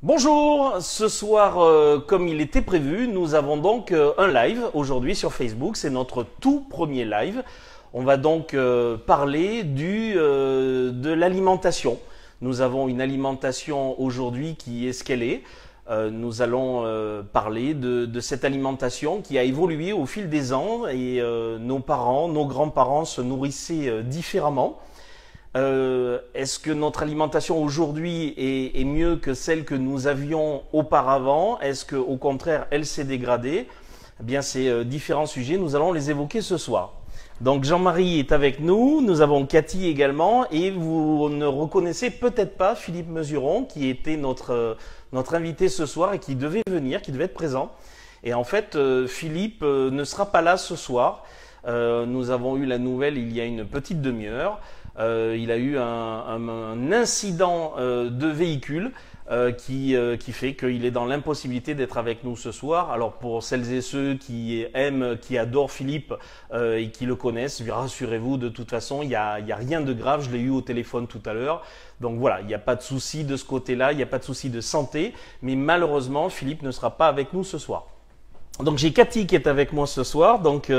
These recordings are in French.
Bonjour, ce soir, comme il était prévu, nous avons donc un live aujourd'hui sur Facebook. C'est notre tout premier live. On va donc parler de l'alimentation. Nous avons une alimentation aujourd'hui qui est ce qu'elle est. Nous allons parler de cette alimentation qui a évolué au fil des ans et nos parents, nos grands-parents se nourrissaient différemment. Est-ce que notre alimentation aujourd'hui est mieux que celle que nous avions auparavant? Est-ce qu'au contraire, elle s'est dégradée? Eh bien, ces différents sujets, nous allons les évoquer ce soir. Donc, Jean-Marie est avec nous, nous avons Cathy également, et vous ne reconnaissez peut-être pas Philippe Mesuron, qui était notre invité ce soir et qui devait venir, qui devait être présent. Et en fait, Philippe ne sera pas là ce soir. Nous avons eu la nouvelle il y a une petite demi-heure. Il a eu un incident de véhicule qui fait qu'il est dans l'impossibilité d'être avec nous ce soir. Alors pour celles et ceux qui aiment, qui adorent Philippe et qui le connaissent, rassurez-vous, de toute façon, il y a rien de grave. Je l'ai eu au téléphone tout à l'heure. Donc voilà, il n'y a pas de souci de ce côté-là, il n'y a pas de souci de santé. Mais malheureusement, Philippe ne sera pas avec nous ce soir. Donc j'ai Cathy qui est avec moi ce soir. Donc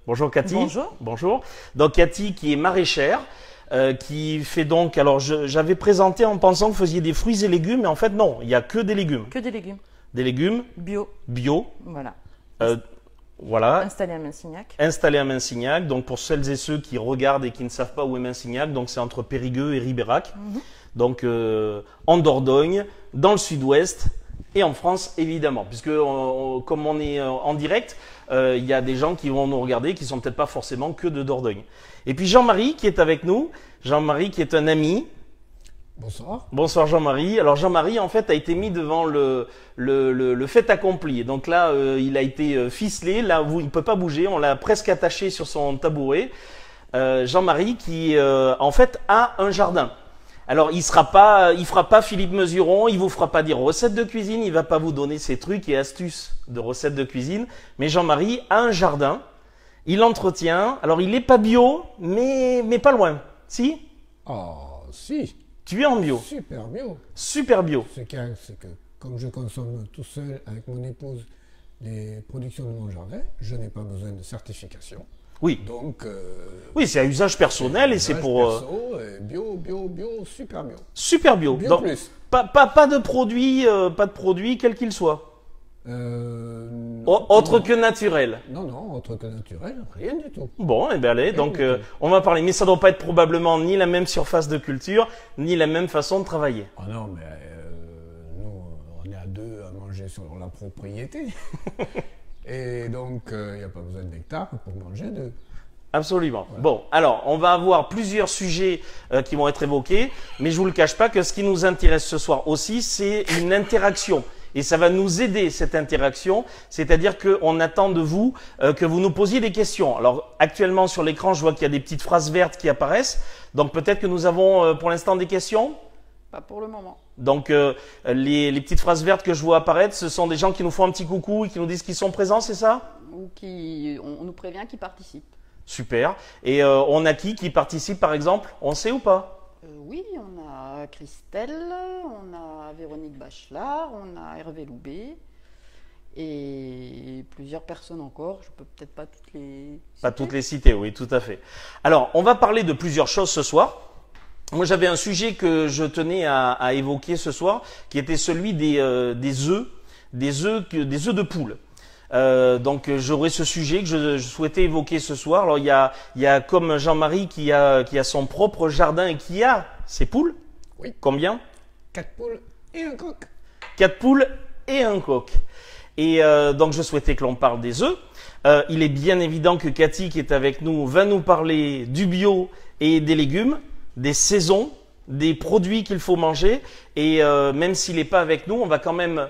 bonjour Cathy. Bonjour. Bonjour. Donc Cathy qui est maraîchère. Qui fait donc, alors j'avais présenté en pensant que vous faisiez des fruits et légumes, mais en fait non, il n'y a que des légumes. Que des légumes. Des légumes Bio. bio. Voilà. Voilà. Installé à Mensignac. Installé à Mensignac. Donc pour celles et ceux qui regardent et qui ne savent pas où est Mensignac, donc c'est entre Périgueux et Ribérac. Donc en Dordogne, dans le sud-ouest et en France évidemment, puisque comme on est en direct, il y a des gens qui vont nous regarder qui sont peut-être pas forcément que de Dordogne. Et puis Jean-Marie qui est avec nous, Jean-Marie qui est un ami. Bonsoir. Bonsoir Jean-Marie. Alors Jean-Marie en fait a été mis devant le fait accompli. Et donc là il a été ficelé, là il ne peut pas bouger, on l'a presque attaché sur son tabouret. Jean-Marie qui en fait a un jardin. Alors il fera pas Philippe Mesuron, il vous fera pas dire recettes de cuisine, il va pas vous donner ses trucs et astuces de recettes de cuisine. Mais Jean-Marie a un jardin, il l'entretient. Alors il est pas bio, mais pas loin. Si? Ah, si. Tu es en bio. Super bio. Super bio. Ce qu'il y a, c'est que comme je consomme tout seul avec mon épouse les productions de mon jardin, je n'ai pas besoin de certification. Oui. Donc. Oui, c'est à usage personnel et c'est pour. Perso, bio, super bio. Super bio. Bio Donc, plus. pas de produit, quel qu'il soit. Autre que naturel. Non, autre que naturel, rien du tout. Bon, eh bien allez, donc on va parler. Mais ça ne doit pas être probablement ni la même surface de culture, ni la même façon de travailler. Ah non, mais nous, on est à deux à manger sur la propriété. Et donc, il n'y a pas besoin d'hectares pour manger deux. Absolument. Voilà. Bon, alors, on va avoir plusieurs sujets qui vont être évoqués, mais je vous le cache pas que ce qui nous intéresse ce soir aussi, c'est une interaction. Et ça va nous aider, cette interaction, c'est-à-dire qu'on attend de vous que vous nous posiez des questions. Alors, actuellement, sur l'écran, je vois qu'il y a des petites phrases vertes qui apparaissent. Donc, peut-être que nous avons pour l'instant des questions ? Pas pour le moment. Donc, les petites phrases vertes que je vois apparaître, ce sont des gens qui nous font un petit coucou et qui nous disent qu'ils sont présents, c'est ça? Ou on nous prévient qu'ils participent. Super. Et on a qui participe, par exemple? On sait ou pas? Oui, on a Christelle, on a Véronique Bachelard, on a Hervé Loubet et plusieurs personnes encore. Je peux peut-être pas toutes les citer. Pas toutes les citer, oui, tout à fait. Alors, on va parler de plusieurs choses ce soir. Moi, j'avais un sujet que je tenais à évoquer ce soir, qui était celui des œufs de poule. Donc, j'aurais ce sujet que je souhaitais évoquer ce soir. Alors, il y a comme Jean-Marie qui a son propre jardin et qui a ses poules. Oui. Combien? 4 poules et un coq. 4 poules et un coq. Et donc, je souhaitais que l'on parle des œufs. Il est bien évident que Cathy, qui est avec nous, va nous parler du bio et des légumes, des saisons, des produits qu'il faut manger. Et même s'il n'est pas avec nous, on va quand même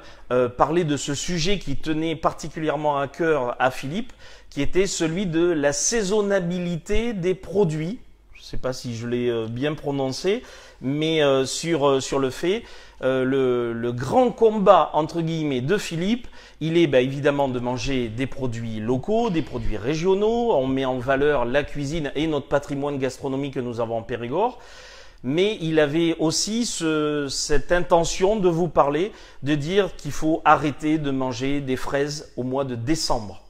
parler de ce sujet qui tenait particulièrement à cœur à Philippe, qui était celui de la saisonnabilité des produits. Je ne sais pas si je l'ai bien prononcé, mais sur le fait, le grand combat entre guillemets de Philippe, il est évidemment de manger des produits locaux, des produits régionaux. On met en valeur la cuisine et notre patrimoine gastronomique que nous avons en Périgord. mais il avait aussi cette intention de vous parler, de dire qu'il faut arrêter de manger des fraises au mois de décembre.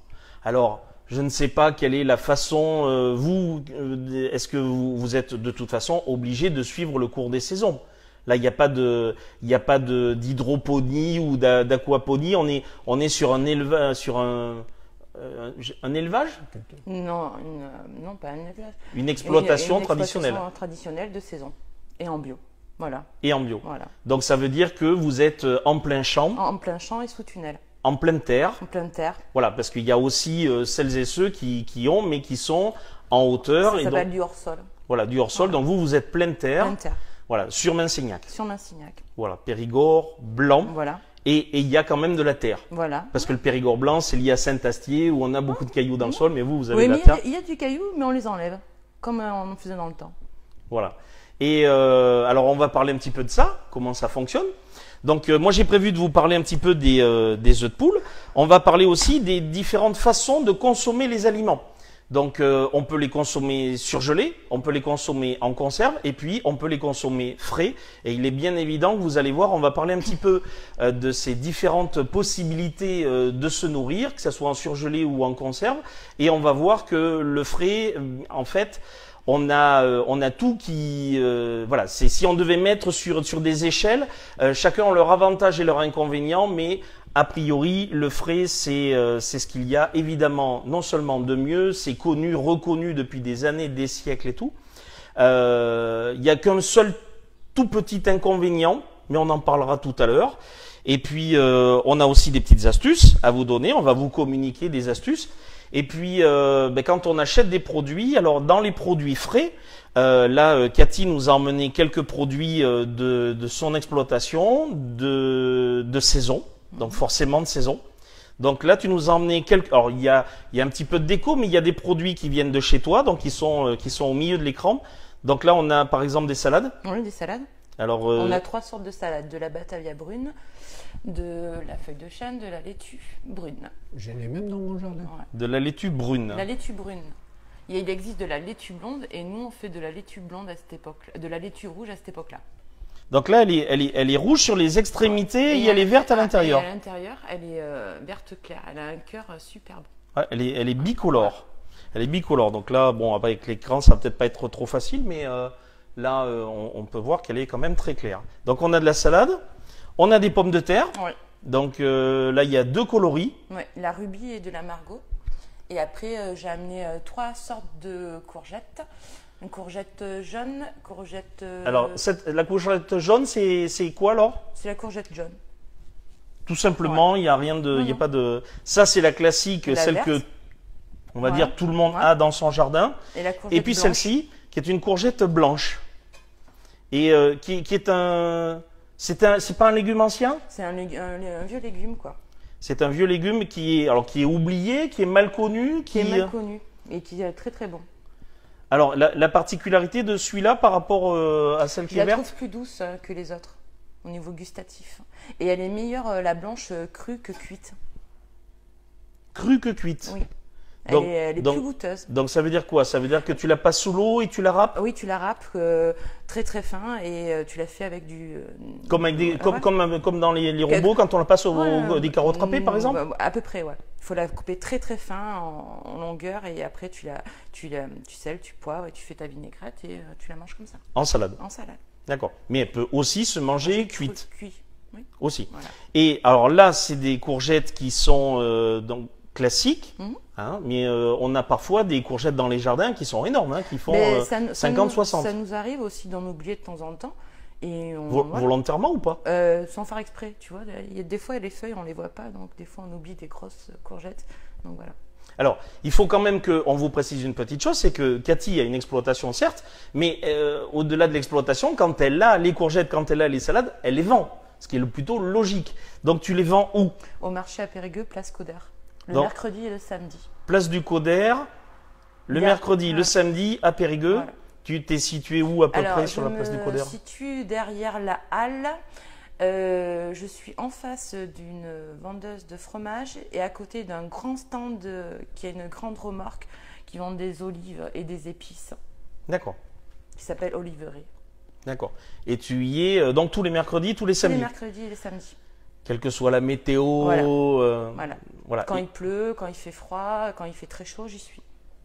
Alors, je ne sais pas quelle est la façon, est-ce que vous êtes de toute façon obligé de suivre le cours des saisons? Là, il n'y a pas d'hydroponie ou d'aquaponie. On est sur un élevage, un élevage? Non, non, pas un élevage. Une exploitation traditionnelle. Une exploitation traditionnelle de saison et en bio. Voilà. Et en bio. Voilà. Donc ça veut dire que vous êtes en plein champ, En plein champ et sous tunnel. en pleine terre. En pleine terre. Voilà, parce qu'il y a aussi celles et ceux qui ont, mais qui sont en hauteur. Ça et s'appelle donc, du hors-sol. voilà, du hors-sol. Voilà. Donc vous êtes pleine terre. Pleine terre. Voilà, sur Minsignac. Sur Minsignac. Voilà, Périgord blanc. Voilà. Et il y a quand même de la terre. Voilà. Parce que le Périgord blanc, c'est lié à Saint-Astier, où on a beaucoup de cailloux dans le sol, mais vous avez Oui, de la mais terre. il y a du caillou, mais on les enlève. Comme on faisait dans le temps. Voilà. Et alors, on va parler un petit peu de ça, comment ça fonctionne. Donc, moi, j'ai prévu de vous parler un petit peu des œufs de poule. On va parler aussi des différentes façons de consommer les aliments. Donc, on peut les consommer surgelés, on peut les consommer en conserve, et puis on peut les consommer frais. Et il est bien évident que vous allez voir, on va parler un petit peu de ces différentes possibilités de se nourrir, que ce soit en surgelé ou en conserve. Et on va voir que le frais, en fait, on a tout qui, voilà. C'est si on devait mettre sur des échelles, chacun a leur avantage et leur inconvénient, mais a priori, le frais, c'est ce qu'il y a évidemment non seulement de mieux, c'est connu, reconnu depuis des années, des siècles et tout. Il n'y a qu'un seul tout petit inconvénient, mais on en parlera tout à l'heure. Et puis, on a aussi des petites astuces à vous donner, on va vous communiquer des astuces. Et puis, quand on achète des produits, alors dans les produits frais, là, Cathy nous a emmené quelques produits de son exploitation, de saison. Donc forcément de saison. Donc là, tu nous as emmené quelques. Alors il y a un petit peu de déco, mais il y a des produits qui viennent de chez toi, donc qui sont au milieu de l'écran. Donc là, on a par exemple des salades. Oui, des salades. Alors on a 3 sortes de salades, de la batavia brune, de la feuille de chêne, de la laitue brune. J'en ai même dans mon jardin. Ouais. de la laitue brune. La laitue brune. Il existe de la laitue blonde et nous on fait de la laitue blonde à cette époque, de la laitue rouge à cette époque-là. Donc là, elle est rouge sur les extrémités et elle est verte à l'intérieur. À l'intérieur, elle est verte claire. Elle a un cœur superbe. Ouais, elle est bicolore. Elle est bicolore. Donc là, bon, avec l'écran, ça va peut-être pas être trop facile, mais là, on peut voir qu'elle est quand même très claire. Donc on a de la salade, on a des pommes de terre. Oui. Donc là, il y a 2 coloris. Oui, la rubis et de la margot. Et après, j'ai amené 3 sortes de courgettes. Une courgette jaune, courgette... Alors, la courgette jaune, c'est quoi alors? C'est la courgette jaune. Tout simplement, il n'y a rien de... Il y a pas de... Ça, c'est la classique, La celle verte. que, on va Ouais. dire, tout le monde Ouais. a dans son jardin. Et la courgette Et puis blanche. celle-ci, qui est une courgette blanche. Et qui est un... C'est pas un légume ancien? C'est un vieux légume, quoi. C'est un vieux légume qui est oublié, qui est mal connu, Qui est mal connu et qui est très très bon. Alors, la particularité de celui-là par rapport à celle qui Je est la verte? trouve plus douce que les autres, au niveau gustatif. Et elle est meilleure, la blanche, crue que cuite. Crue que cuite. Oui. Donc- Elle est donc- plus goûteuse. Donc ça veut dire quoi? Ça veut dire que tu la passes sous l'eau et tu la râpes? Oui, tu la râpes très très fin et tu la fais avec du... Comme, ouais. comme dans les robots quand on la passe Ouais, des carottes râpées par exemple? À peu près, ouais. Il faut la couper très très fin en longueur et après tu sels, tu poivres et tu fais ta vinaigrette et tu la manges comme ça, En salade. en salade. D'accord. Mais elle peut aussi se manger cuite. Cuit. Oui, Aussi. voilà. Et alors là, c'est des courgettes qui sont donc classiques. Mhm. Hein, mais on a parfois des courgettes dans les jardins qui sont énormes, hein, qui font Mais 50-60. Ça nous arrive aussi d'en oublier de temps en temps. Et voilà. Volontairement ou pas? Sans faire exprès, tu vois. Des fois, les feuilles, on les voit pas, donc des fois, on oublie des grosses courgettes. Donc voilà. Alors, il faut quand même qu'on vous précise une petite chose, c'est que Cathy a une exploitation certes, mais au-delà de l'exploitation, quand elle a les courgettes, quand elle a les salades, elle les vend, ce qui est plutôt logique. Donc tu les vends où? Au marché à Périgueux, place Coder. Le Donc, mercredi et le samedi. Place du Coder, le mercredi, le ouais. samedi à Périgueux. Voilà. Tu t'es situé où à peu Alors, près sur la place du Coder? Je me situe derrière la halle. Je suis en face d'une vendeuse de fromage et à côté d'un grand stand qui a une grande remorque qui vend des olives et des épices, D'accord. qui s'appelle Oliverie. D'accord. Et tu y es donc tous les mercredis, tous les Tous les samedis, mercredis et les samedis. quelle que soit la météo. Voilà. Voilà. Voilà. Quand Et- il pleut, quand il fait froid, quand il fait très chaud, j'y suis.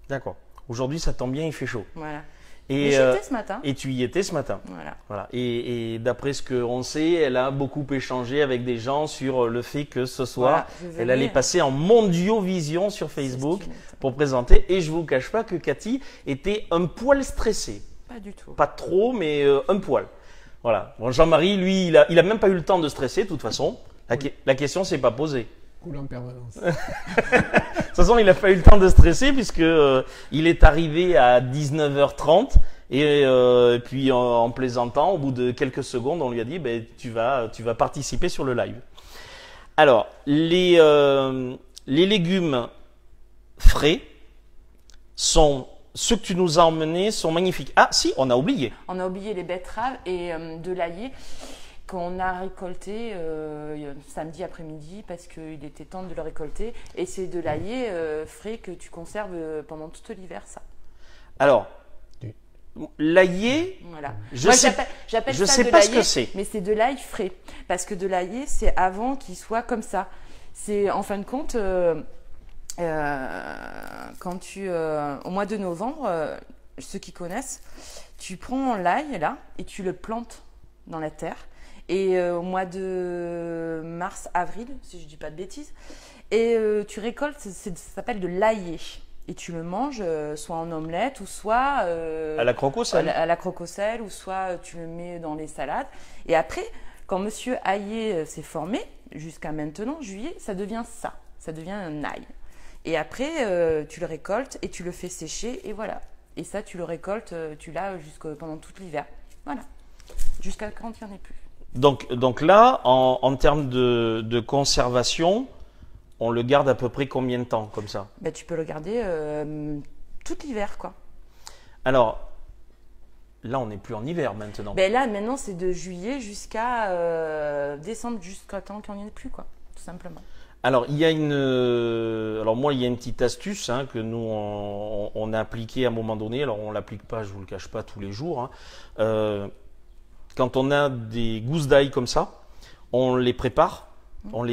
D'accord. Aujourd'hui, ça tombe bien, il fait chaud. Voilà. Et, Et j'y étais ce matin. et tu y étais ce matin. Voilà. Voilà. Et d'après ce qu'on sait, elle a beaucoup échangé avec des gens sur le fait que ce soir, Voilà, je elle allait venais, passer en Mondiovision sur c'est Facebook ce qui m'étonne. pour présenter. Et je vous cache pas que Cathy était un poil stressée. Pas du tout. Pas trop, mais un poil. Voilà. Bon, Jean-Marie, lui, il a même pas eu le temps de stresser, de toute façon. La question s'est pas posée. Cool en permanence. De toute façon, il n'a pas eu le temps de stresser puisque il est arrivé à 19h30 et puis en plaisantant, au bout de quelques secondes, on lui a dit ben, tu vas participer sur le live. Alors, les légumes frais sont ceux que tu nous as emmenés sont magnifiques. Ah si, on a oublié. On a oublié les betteraves et de l'ail qu'on a récolté samedi après-midi parce qu'il était temps de le récolter. Et c'est de l'ail frais que tu conserves pendant tout l'hiver, ça. Alors, Oui. l'ail, Voilà. je Moi, sais, j'appelle je ça sais de pas ce que l'ail, c'est. mais c'est de l'ail frais. Parce que de l'ail, c'est avant qu'il soit comme ça. C'est en fin de compte, quand au mois de novembre, ceux qui connaissent, tu prends l'ail là et tu le plantes dans la terre. Et au mois de mars, avril, si je dis pas de bêtises, et tu récoltes, ça s'appelle de l'aillé. Et tu le manges soit en omelette ou soit à la croque au sel. à la croque au sel, ou soit tu le mets dans les salades. Et après, quand Monsieur Aillé s'est formé, jusqu'à maintenant, juillet, ça devient ça. Ça devient un ail. Et après, tu le récoltes et tu le fais sécher et voilà. Et ça, tu le récoltes, tu l'as pendant tout l'hiver. Voilà. Jusqu'à quand il n'y en ait plus. Donc là, en termes de conservation, on le garde à peu près combien de temps comme ça? Ben, tu peux le garder tout l'hiver, quoi. Alors, là, on n'est plus en hiver maintenant. Ben là, maintenant, c'est de juillet jusqu'à décembre, jusqu'à temps qu'il n'y en ait plus, quoi. Tout simplement. Alors, il y a alors moi, il y a une petite astuce hein, que nous, on a appliquée à un moment donné. Alors, on ne l'applique pas, je vous le cache pas, tous les jours. Hein. Quand on a des gousses d'ail comme ça, on les prépare, on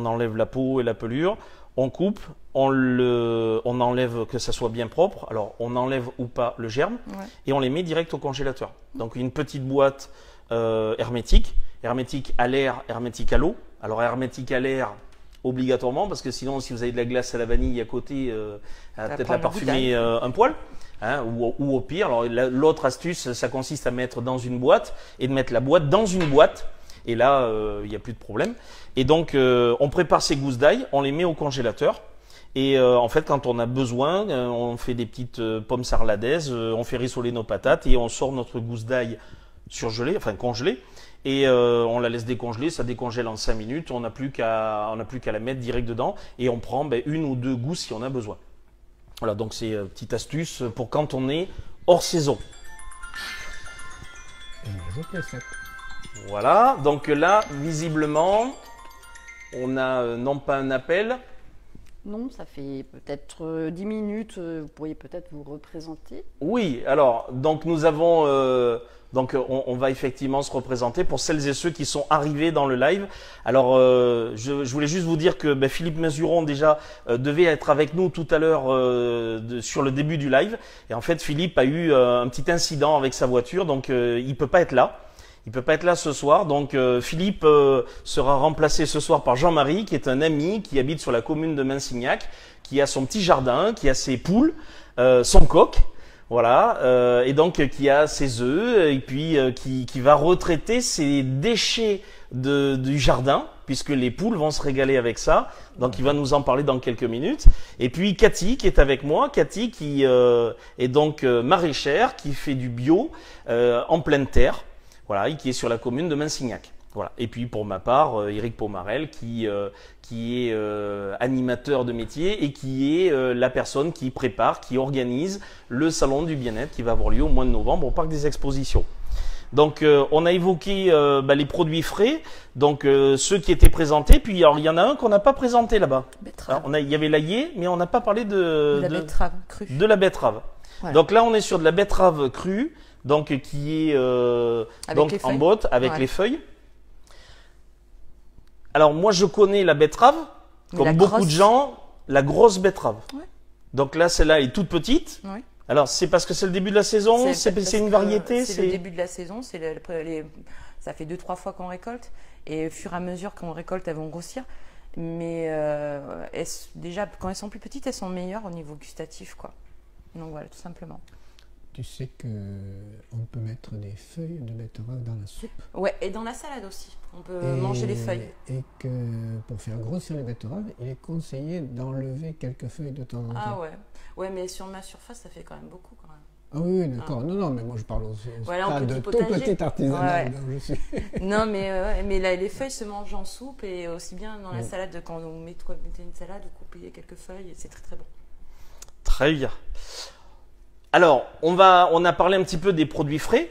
enlève la peau et la pelure, on coupe, on enlève que ça soit bien propre. Alors, on enlève ou pas le germe et on les met direct au congélateur. Donc, une petite boîte hermétique à l'air, hermétique à l'eau. Alors, hermétique à l'air, obligatoirement, parce que sinon, si vous avez de la glace à la vanille à côté, elle va peut-être la parfumer un poil. Hein, ou au pire, alors l'autre astuce, ça consiste à mettre dans une boîte et de mettre la boîte dans une boîte. Et là, il n'y a plus de problème. Et donc, on prépare ces gousses d'ail, on les met au congélateur. Et en fait, quand on a besoin, on fait des petites pommes sarladaises, on fait rissoler nos patates et on sort notre gousse d'ail surgelée, enfin congelée. Et on la laisse décongeler, ça décongèle en 5 minutes. On n'a plus qu'à la mettre direct dedans et on prend une ou deux gousses si on a besoin. Voilà, donc c'est une petite astuce pour quand on est hors saison. Et on ajoute les secs. Voilà, donc là, visiblement, on a non pas un appel. Non, ça fait peut-être 10 minutes. Vous pourriez peut-être vous représenter. Oui, alors, donc nous avons... Donc on va effectivement se représenter pour celles et ceux qui sont arrivés dans le live. Alors je voulais juste vous dire que Philippe Mesuron déjà devait être avec nous tout à l'heure sur le début du live. Et en fait Philippe a eu un petit incident avec sa voiture, donc il peut pas être là. Il peut pas être là ce soir. Donc Philippe sera remplacé ce soir par Jean-Marie, qui est un ami qui habite sur la commune de Minsignac, qui a son petit jardin, qui a ses poules, son coq. Voilà, et donc qui a ses œufs et puis qui va retraiter ses déchets du jardin, puisque les poules vont se régaler avec ça. Donc il va nous en parler dans quelques minutes. Et puis Cathy qui est avec moi, Cathy qui est donc maraîchère, qui fait du bio en pleine terre, voilà, et qui est sur la commune de Minsignac. Voilà. Et puis pour ma part, Éric Pomarel qui est animateur de métier et qui est la personne qui prépare, qui organise le salon du bien-être qui va avoir lieu au mois de novembre au parc des expositions. Donc on a évoqué les produits frais, donc ceux qui étaient présentés, puis alors, il y en a un qu'on n'a pas présenté là-bas. Il y avait l'aillé, mais on n'a pas parlé la betterave crue. De la betterave. Voilà. Donc là on est sur de la betterave crue. donc qui est Avec donc les en feuilles. botte avec Ouais. les feuilles. Alors moi je connais la betterave, Mais comme la beaucoup grosse- de gens, la grosse betterave. Ouais. Donc là celle-là est toute petite. Oui. Alors c'est parce que c'est le début de la saison, c'est parce une que variété, C'est le début de la saison, ça fait 2-3 fois qu'on récolte et au fur et à mesure qu'on récolte, elles vont grossir. Mais déjà, quand elles sont plus petites, elles sont meilleures au niveau gustatif, quoi. Donc voilà, tout simplement. Tu sais qu'on peut mettre des feuilles de betterave dans la soupe. Ouais, et dans la salade aussi, on peut Et- manger les feuilles. Et que pour faire grossir les betteraves, il est conseillé d'enlever quelques feuilles de temps en temps. Ah ouais. Ouais, mais sur ma surface, ça fait quand même beaucoup quand même. Ah oui, oui, d'accord. Non, non, mais moi je parle aussi Voilà, en stade petit de tout potager. petit artisanat. Ouais. Donc je suis... Non, mais là, les feuilles se mangent en soupe et aussi bien dans la Mm. salade, quand vous mettez une salade, vous coupez quelques feuilles et c'est très très bon. Très bien. Alors, on a parlé un petit peu des produits frais.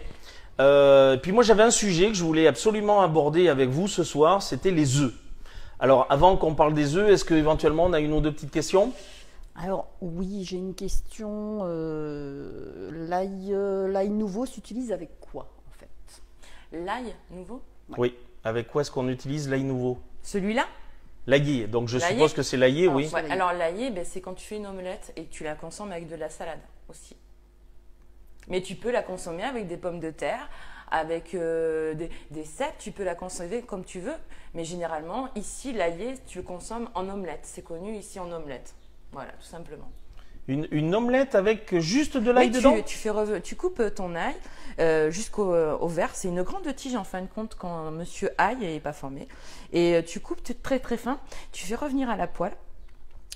Puis moi, j'avais un sujet que je voulais absolument aborder avec vous ce soir, c'était les œufs. Alors, avant qu'on parle des œufs, est-ce qu'éventuellement on a une ou deux petites questions? Alors oui, j'ai une question. L'ail nouveau s'utilise avec quoi en fait? L'ail nouveau, Oui. Avec quoi est-ce qu'on utilise l'ail nouveau? celui-là. L'aillé. Donc je L'aillé. suppose que c'est l'aillé, Alors, oui. soit- Ouais, alors l'ail, ben, c'est quand tu fais une omelette et que tu la consommes avec de la salade aussi. Mais tu peux la consommer avec des pommes de terre, avec des cèpes, tu peux la consommer comme tu veux. Mais généralement, ici, l'ail, tu le consommes en omelette. C'est connu ici en omelette. Voilà, tout simplement. Une omelette avec juste de l'ail Oui, dedans? tu coupes ton ail jusqu'au au vert. C'est une grande tige en fin de compte quand monsieur ail n'est pas formé. Et tu coupes très très fin. Tu fais revenir à la poêle.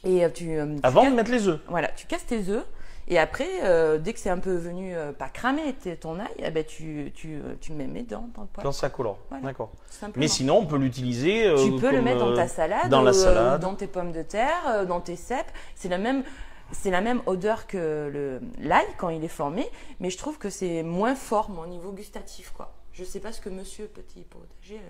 Et tu Avant casses- de mettre les œufs. Voilà, tu casses tes œufs. Et après, dès que c'est un peu venu pas cramer ton ail, eh ben, tu mets dans le poêle. Dans sa collant. Voilà. D'accord. Tout simplement. Mais sinon, on peut l'utiliser. Tu peux le comme, mettre dans ta salade, dans la salade. dans tes pommes de terre, dans tes cèpes. C'est la même odeur que l'ail quand il est formé, mais je trouve que c'est moins fort moi, au niveau gustatif, quoi. Je sais pas ce que monsieur Petit Potager.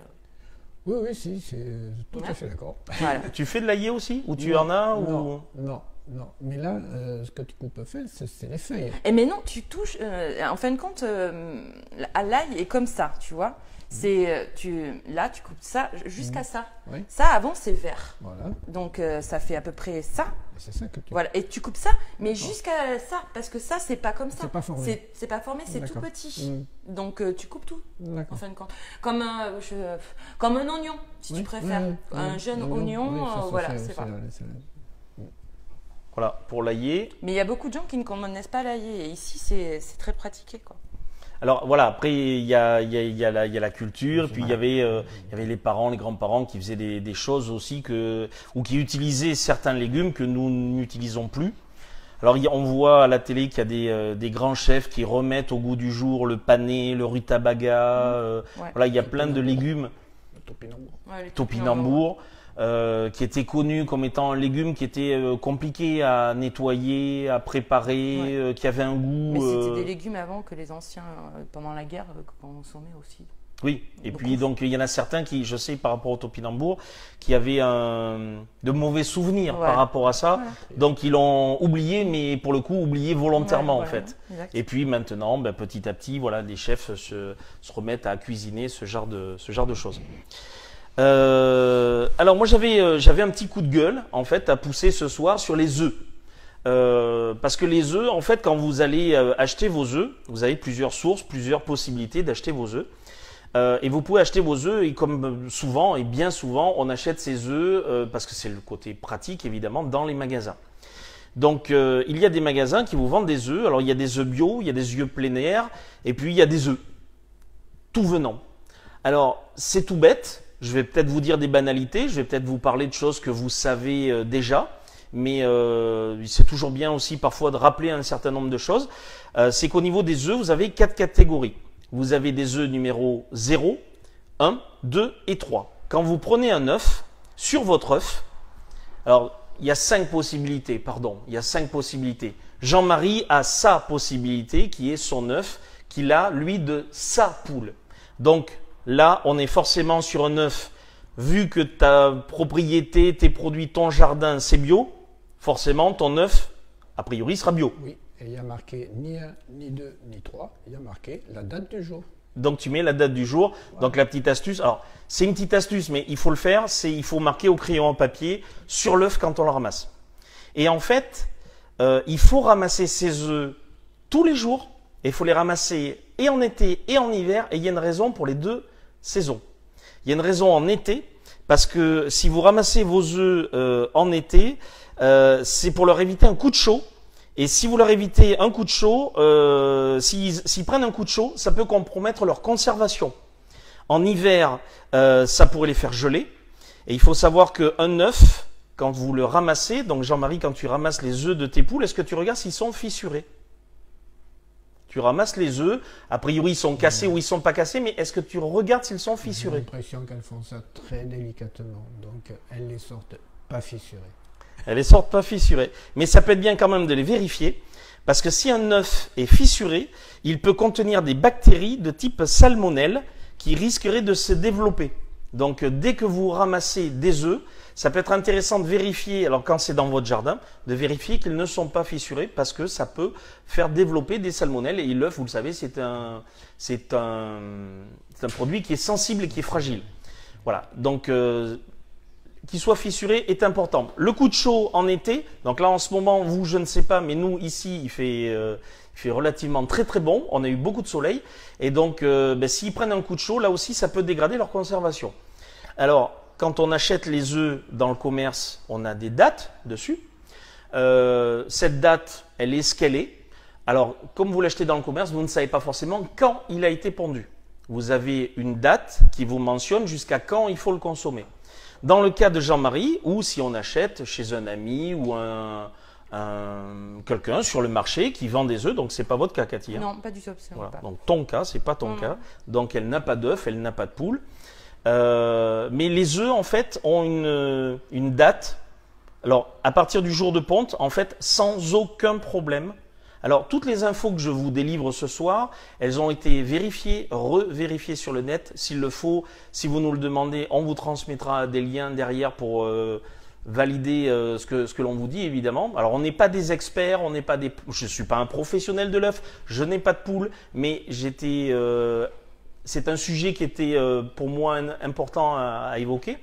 Oui, oui, si, c'est tout Ouais. à fait d'accord. Voilà. Tu fais de l'aillé aussi? Ou tu Non, en as non, non, non. Mais là, ce que tu coupes faire, c'est les feuilles. Et mais non, tu touches. En fin de compte, à l'ail est comme ça, tu vois. C'est là, tu coupes ça jusqu'à ça. Oui. Ça avant c'est vert, Voilà, donc ça fait à peu près ça. c'est ça que tu... Voilà, et tu coupes ça, mais jusqu'à ça, parce que ça c'est pas comme ça. C'est pas formé. C'est pas formé, c'est tout D'accord. petit. Mm. Donc tu coupes tout. En D'accord. fin de compte, comme comme un oignon, si Oui, tu préfères, oui, oui, un oui. jeune Non, non, oignon, oui, ça, voilà, c'est- c'est pas. c'est- Voilà, pour l'aillé. Mais il y a beaucoup de gens qui ne connaissent pas l'ail, et ici c'est très pratiqué, quoi. Alors voilà, après il y a la culture, puis il y avait les parents, les grands-parents qui faisaient des choses aussi ou qui utilisaient certains légumes que nous n'utilisons plus. Alors on voit à la télé qu'il y a des grands chefs qui remettent au goût du jour le pané, le rutabaga. Ouais. Voilà, il y a plein de légumes, Le topinambour. Ouais, les topinambour, qui étaient connus comme étant un légume qui était compliqué à nettoyer, à préparer, Ouais. qui avait un goût. Mais c'était des légumes avant que les anciens, pendant la guerre, consommaient aussi. Oui, et Beaucoup. puis donc il y en a certains qui, je sais par rapport au topinambour, qui avaient de mauvais souvenirs Ouais. par rapport à ça. Voilà. Donc ils l'ont oublié, mais pour le coup oublié volontairement Ouais, en voilà, fait. exact. Et puis maintenant, ben, petit à petit, voilà, les chefs se remettent à cuisiner ce genre de choses. Alors moi j'avais un petit coup de gueule en fait à pousser ce soir sur les œufs. Parce que les œufs, en fait, quand vous allez acheter vos œufs, vous avez plusieurs sources, plusieurs possibilités d'acheter vos œufs. Et vous pouvez acheter vos œufs et comme souvent et bien souvent, on achète ces œufs parce que c'est le côté pratique évidemment dans les magasins. Donc il y a des magasins qui vous vendent des œufs. Alors il y a des œufs bio, il y a des œufs plein air et puis il y a des œufs tout venant. Alors c'est tout bête. Je vais peut-être vous dire des banalités. Je vais peut-être vous parler de choses que vous savez déjà. Mais c'est toujours bien aussi parfois de rappeler un certain nombre de choses. C'est qu'au niveau des œufs, vous avez 4 catégories. Vous avez des œufs numéro 0, 1, 2 et 3. Quand vous prenez un œuf, sur votre œuf, alors il y a 5 possibilités, il y a 5 possibilités. Jean-Marie a sa possibilité qui est son œuf, qu'il a lui de sa poule. Donc là, on est forcément sur un œuf, vu que ta propriété, tes produits, ton jardin, c'est bio, forcément ton œuf, a priori, sera bio. Oui, et il y a marqué ni 1, ni 2, ni 3. Il y a marqué la date du jour. Donc tu mets la date du jour. Voilà. Donc la petite astuce. Alors c'est une petite astuce, mais il faut le faire. Il faut marquer au crayon en papier sur l'œuf quand on le ramasse. Et en fait, il faut ramasser ces œufs tous les jours. Et il faut les ramasser et en été et en hiver. Et il y a une raison pour les deux saisons. Il y a une raison en été parce que si vous ramassez vos œufs en été, c'est pour leur éviter un coup de chaud. Et si vous leur évitez un coup de chaud, s'ils prennent un coup de chaud, ça peut compromettre leur conservation. En hiver, ça pourrait les faire geler. Et il faut savoir qu'un œuf, quand vous le ramassez, donc Jean-Marie, quand tu ramasses les œufs de tes poules, est-ce que tu regardes s'ils sont fissurés? Tu ramasses les œufs, a priori ils sont cassés ou ils sont pas cassés, mais est-ce que tu regardes s'ils sont J'ai fissurés? l'impression qu'elles font ça très délicatement, donc elles les sortent pas fissurées. Elles ne sortent pas fissurées. Mais ça peut être bien quand même de les vérifier, parce que si un œuf est fissuré, il peut contenir des bactéries de type salmonelle qui risqueraient de se développer. Donc dès que vous ramassez des œufs, ça peut être intéressant de vérifier, alors quand c'est dans votre jardin, de vérifier qu'ils ne sont pas fissurés, parce que ça peut faire développer des salmonelles. Et l'œuf, vous le savez, c'est un produit qui est sensible et qui est fragile. Voilà, donc qu'il soit fissuré est important. Le coup de chaud en été, donc là en ce moment, vous je ne sais pas, mais nous ici il fait relativement très très bon, on a eu beaucoup de soleil, et donc s'ils prennent un coup de chaud, là aussi ça peut dégrader leur conservation. Alors quand on achète les œufs dans le commerce, on a des dates dessus. Cette date, elle est ce qu'elle est. Alors comme vous l'achetez dans le commerce, vous ne savez pas forcément quand il a été pondu. Vous avez une date qui vous mentionne jusqu'à quand il faut le consommer. Dans le cas de Jean-Marie, ou si on achète chez un ami ou quelqu'un sur le marché qui vend des œufs, donc c'est pas votre cas, Cathy. Hein. Non, pas du tout, absolument Voilà. pas. Donc ton cas, c'est pas ton Non, cas. non. Donc elle n'a pas d'œufs, elle n'a pas de poule. Mais les œufs en fait ont une date. Alors à partir du jour de ponte, en fait, sans aucun problème. Alors toutes les infos que je vous délivre ce soir, elles ont été vérifiées, revérifiées sur le net. S'il le faut, si vous nous le demandez, on vous transmettra des liens derrière pour valider ce que l'on vous dit évidemment. Alors on n'est pas des experts, je suis pas un professionnel de l'œuf, je n'ai pas de poule, mais c'est un sujet qui était pour moi important à évoquer.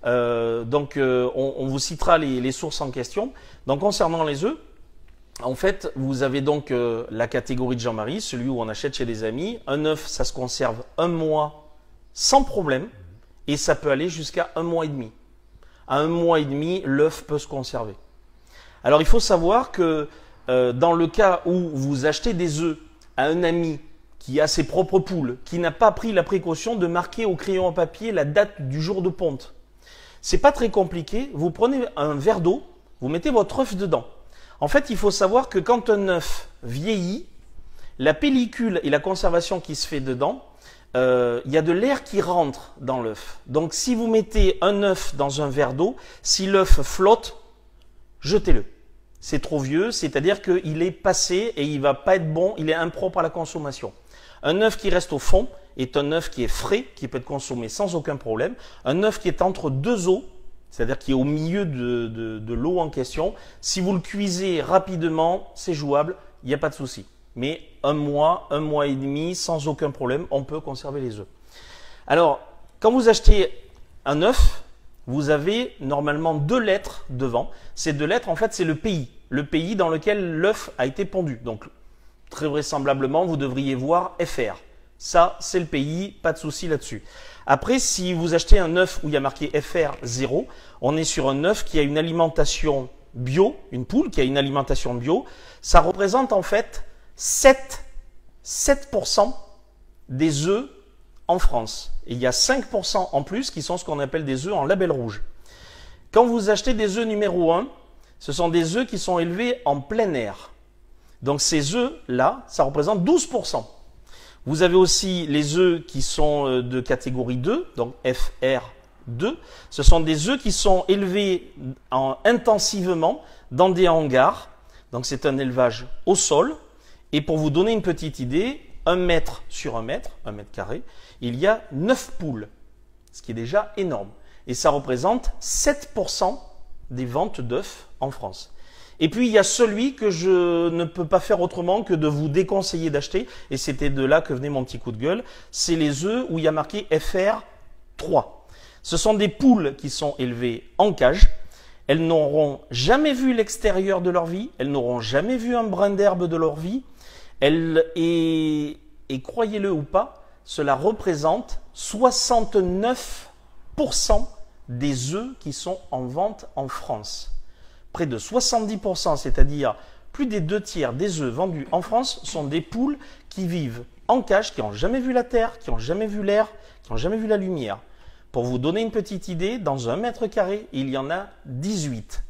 Donc on vous citera les sources en question. Donc concernant les œufs, en fait, vous avez donc la catégorie de Jean-Marie, celui où on achète chez des amis. Un œuf, ça se conserve 1 mois sans problème et ça peut aller jusqu'à 1 mois et demi. À 1 mois et demi, l'œuf peut se conserver. Alors, il faut savoir que dans le cas où vous achetez des œufs à un ami qui a ses propres poules, qui n'a pas pris la précaution de marquer au crayon à papier la date du jour de ponte, c'est pas très compliqué. Vous prenez un verre d'eau, vous mettez votre œuf dedans. En fait, il faut savoir que quand un œuf vieillit, la pellicule et la conservation qui se fait dedans, il y a de l'air qui rentre dans l'œuf. Donc, si vous mettez un œuf dans un verre d'eau, si l'œuf flotte, jetez-le. C'est trop vieux, c'est-à-dire qu'il est passé et il va pas être bon, il est impropre à la consommation. Un œuf qui reste au fond est un œuf qui est frais, qui peut être consommé sans aucun problème. Un œuf qui est entre deux eaux, c'est-à-dire qui est au milieu de l'eau en question. Si vous le cuisez rapidement, c'est jouable, il n'y a pas de souci. Mais 1 mois et demi, sans aucun problème, on peut conserver les œufs. Alors, quand vous achetez un œuf, vous avez normalement 2 lettres devant. Ces 2 lettres, en fait, c'est le pays dans lequel l'œuf a été pondu. Donc, très vraisemblablement, vous devriez voir FR. Ça, c'est le pays, pas de souci là-dessus. Après, si vous achetez un œuf où il y a marqué FR0, on est sur un œuf qui a une alimentation bio, une poule qui a une alimentation bio. Ça représente en fait 7% des œufs en France. Et il y a 5% en plus qui sont ce qu'on appelle des œufs en label rouge. Quand vous achetez des œufs numéro 1, ce sont des œufs qui sont élevés en plein air. Donc ces œufs-là, ça représente 12%. Vous avez aussi les œufs qui sont de catégorie 2, donc FR2. Ce sont des œufs qui sont élevés intensivement dans des hangars. Donc c'est un élevage au sol. Et pour vous donner une petite idée, 1 mètre sur 1 mètre, 1 mètre carré, il y a 9 poules, ce qui est déjà énorme. Et ça représente 7% des ventes d'œufs en France. Et puis, il y a celui que je ne peux pas faire autrement que de vous déconseiller d'acheter. Et c'était de là que venait mon petit coup de gueule. C'est les œufs où il y a marqué FR3. Ce sont des poules qui sont élevées en cage. Elles n'auront jamais vu l'extérieur de leur vie. Elles n'auront jamais vu un brin d'herbe de leur vie. Et croyez-le ou pas, cela représente 69% des œufs qui sont en vente en France. Près de 70%, c'est-à-dire plus des 2/3 des œufs vendus en France sont des poules qui vivent en cage, qui n'ont jamais vu la terre, qui n'ont jamais vu l'air, qui n'ont jamais vu la lumière. Pour vous donner une petite idée, dans 1 mètre carré, il y en a 18.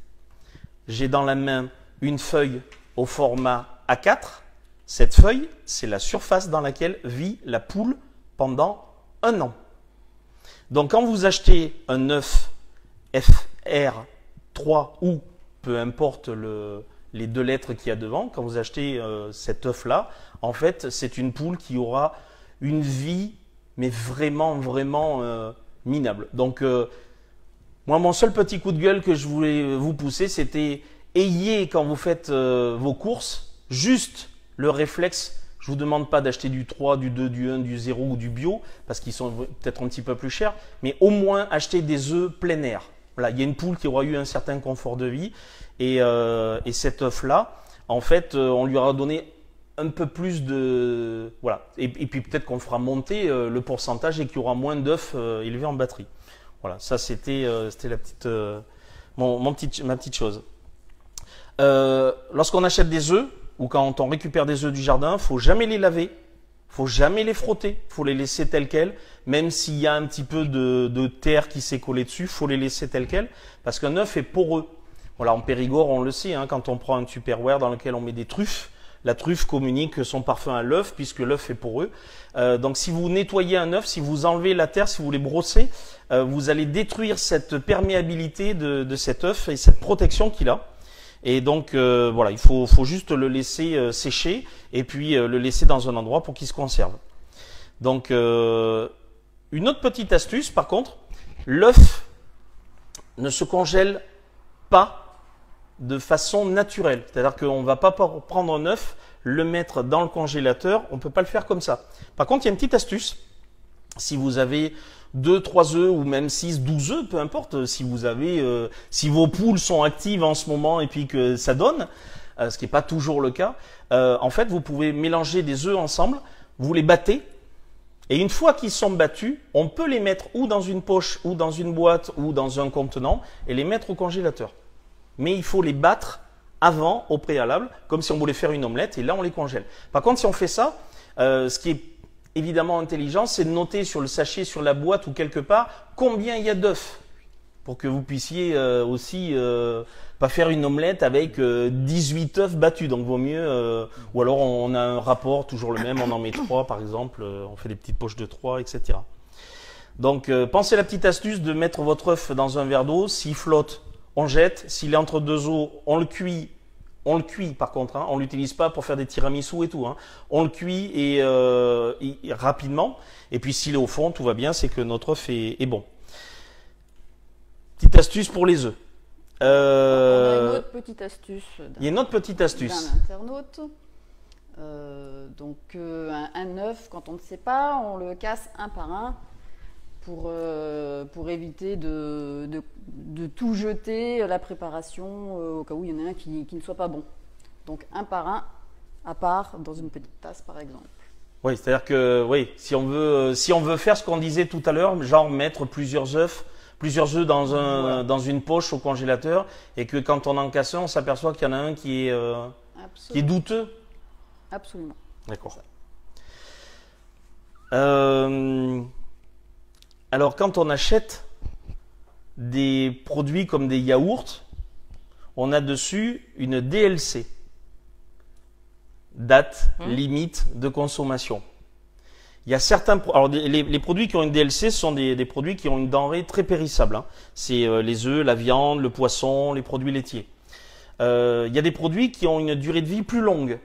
J'ai dans la main une feuille au format A4. Cette feuille, c'est la surface dans laquelle vit la poule pendant 1 an. Donc quand vous achetez un œuf FR3 ou peu importe les 2 lettres qu'il y a devant, quand vous achetez cet œuf-là, en fait, c'est une poule qui aura une vie, mais vraiment, vraiment minable. Donc, moi, mon seul petit coup de gueule que je voulais vous pousser, c'était ayez, quand vous faites vos courses, juste le réflexe. Je ne vous demande pas d'acheter du 3, du 2, du 1, du 0 ou du bio, parce qu'ils sont peut-être un petit peu plus chers, mais au moins acheter des œufs plein air. Voilà, il y a une poule qui aura eu un certain confort de vie, et cet œuf-là, en fait, on lui aura donné un peu plus de... Voilà, et puis peut-être qu'on fera monter le pourcentage et qu'il y aura moins d'œufs élevés en batterie. Voilà, ça c'était la petite, ma petite chose. Lorsqu'on achète des œufs, ou quand on récupère des œufs du jardin, il ne faut jamais les laver, il ne faut jamais les frotter, il faut les laisser tels quels, même s'il y a un petit peu de terre qui s'est collée dessus, il faut les laisser tels quels, parce qu'un œuf est poreux. Voilà, en Périgord, on le sait, hein, quand on prend un Tupperware dans lequel on met des truffes, la truffe communique son parfum à l'œuf, puisque l'œuf est poreux. Donc si vous nettoyez un œuf, si vous enlevez la terre, si vous les brossez, vous allez détruire cette perméabilité de cet œuf et cette protection qu'il a. Et donc voilà, il faut juste le laisser sécher et puis le laisser dans un endroit pour qu'il se conserve. Donc une autre petite astuce par contre, l'œuf ne se congèle pas de façon naturelle. C'est-à-dire qu'on ne va pas prendre un œuf, le mettre dans le congélateur, on ne peut pas le faire comme ça. Par contre, il y a une petite astuce. Si vous avez 2, 3 œufs ou même 6, 12 œufs, peu importe, si vos poules sont actives en ce moment et puis que ça donne, ce qui n'est pas toujours le cas, en fait, vous pouvez mélanger des œufs ensemble, vous les battez, et une fois qu'ils sont battus, on peut les mettre ou dans une poche, ou dans une boîte, ou dans un contenant, et les mettre au congélateur. Mais il faut les battre avant, au préalable, comme si on voulait faire une omelette, et là on les congèle. Par contre, si on fait ça, ce qui est évidemment intelligent, c'est de noter sur le sachet, sur la boîte ou quelque part, combien il y a d'œufs, pour que vous puissiez aussi pas faire une omelette avec 18 œufs battus. Donc vaut mieux, ou alors on a un rapport toujours le même, on en met 3 par exemple, on fait des petites poches de 3, etc. Donc pensez à la petite astuce de mettre votre œuf dans un verre d'eau, s'il flotte, on jette, s'il est entre 2 eaux, on le cuit. On le cuit par contre, hein. On ne l'utilise pas pour faire des tiramisu et tout. Hein. On le cuit et rapidement. Et puis s'il est au fond, tout va bien, c'est que notre œuf est bon. Petite astuce pour les œufs. On a une autre petite astuce. Il y a une autre petite astuce. D'un internaute. Un œuf, quand on ne sait pas, on le casse un par un pour éviter de tout jeter la préparation au cas où il y en a un qui ne soit pas bon. Donc un par un, à part, dans une petite tasse par exemple. Oui, c'est-à-dire que si on veut faire ce qu'on disait tout à l'heure, genre mettre plusieurs œufs dans une poche au congélateur, et que quand on en casse un, on s'aperçoit qu'il y en a un qui est douteux. Absolument. D'accord. Alors, quand on achète des produits comme des yaourts, on a dessus une DLC, date limite de consommation. Il y a certains, alors les produits qui ont une DLC sont des produits qui ont une denrée très périssable. Hein. C'est les œufs, la viande, le poisson, les produits laitiers. Il y a des produits qui ont une durée de vie plus longue.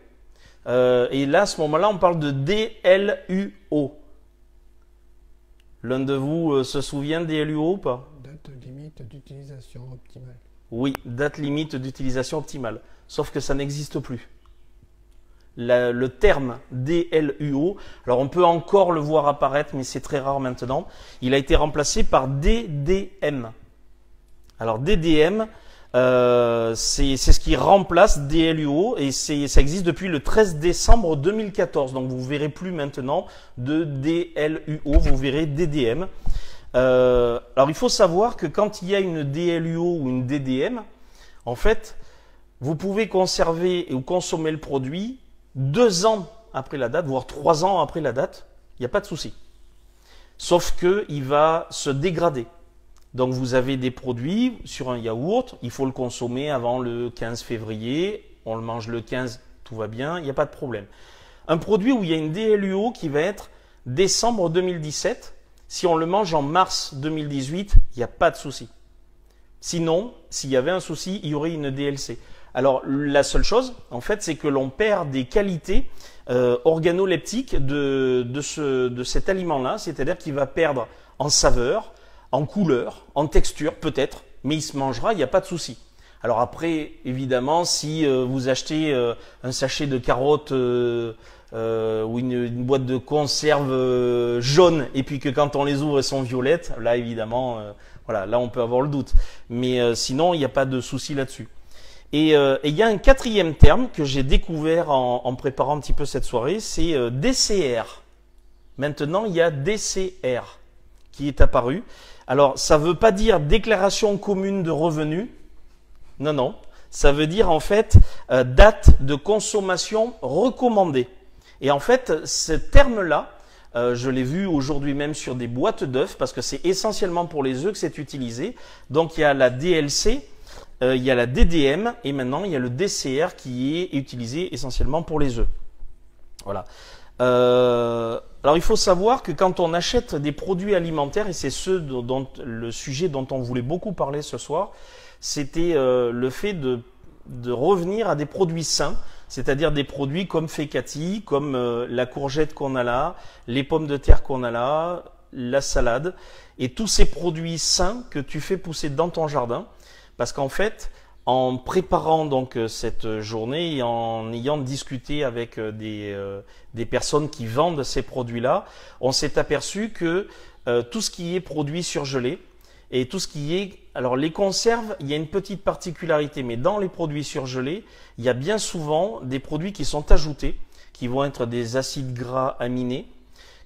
Et là, à ce moment-là, on parle de DLUO. L'un de vous se souvient de DLUO ou pas? Date limite d'utilisation optimale. Oui, date limite d'utilisation optimale. Sauf que ça n'existe plus. Le terme DLUO, alors on peut encore le voir apparaître, mais c'est très rare maintenant. Il a été remplacé par DDM. Alors DDM, c'est ce qui remplace DLUO et ça existe depuis le 13 décembre 2014. Donc vous ne verrez plus maintenant de DLUO, vous verrez DDM. Alors il faut savoir que quand il y a une DLUO ou une DDM, en fait, vous pouvez conserver ou consommer le produit 2 ans après la date, voire 3 ans après la date, il n'y a pas de souci. Sauf qu'il va se dégrader. Donc vous avez des produits sur un yaourt, il faut le consommer avant le 15 février, on le mange le 15, tout va bien, il n'y a pas de problème. Un produit où il y a une DLUO qui va être décembre 2017, si on le mange en mars 2018, il n'y a pas de souci. Sinon, s'il y avait un souci, il y aurait une DLC. Alors la seule chose, en fait, c'est que l'on perd des qualités organoleptiques de cet aliment-là, c'est-à-dire qu'il va perdre en saveur, en couleur, en texture peut-être, mais il se mangera, il n'y a pas de souci. Alors après, évidemment, si vous achetez un sachet de carottes ou une boîte de conserve jaune, et puis que quand on les ouvre, elles sont violettes, là évidemment, voilà, là on peut avoir le doute. Mais sinon, il n'y a pas de souci là-dessus. Et il y a un 4e terme que j'ai découvert en préparant un petit peu cette soirée, c'est DCR. Maintenant, il y a DCR qui est apparu. Alors, ça ne veut pas dire déclaration commune de revenus. Non, non. Ça veut dire en fait date de consommation recommandée. Et en fait, ce terme-là, je l'ai vu aujourd'hui même sur des boîtes d'œufs parce que c'est essentiellement pour les œufs que c'est utilisé. Donc, il y a la DLC. Il y a la DDM et maintenant il y a le DCR qui est utilisé essentiellement pour les œufs. Voilà. Alors il faut savoir que quand on achète des produits alimentaires, et c'est le sujet dont on voulait beaucoup parler ce soir, c'était le fait de revenir à des produits sains, c'est-à-dire des produits comme focaccia, comme la courgette qu'on a là, les pommes de terre qu'on a là, la salade, et tous ces produits sains que tu fais pousser dans ton jardin. Parce qu'en fait, en préparant donc cette journée et en ayant discuté avec des personnes qui vendent ces produits-là, on s'est aperçu que tout ce qui est produit surgelé et tout ce qui est... Alors les conserves, il y a une petite particularité, mais dans les produits surgelés, il y a bien souvent des produits qui sont ajoutés, qui vont être des acides gras aminés,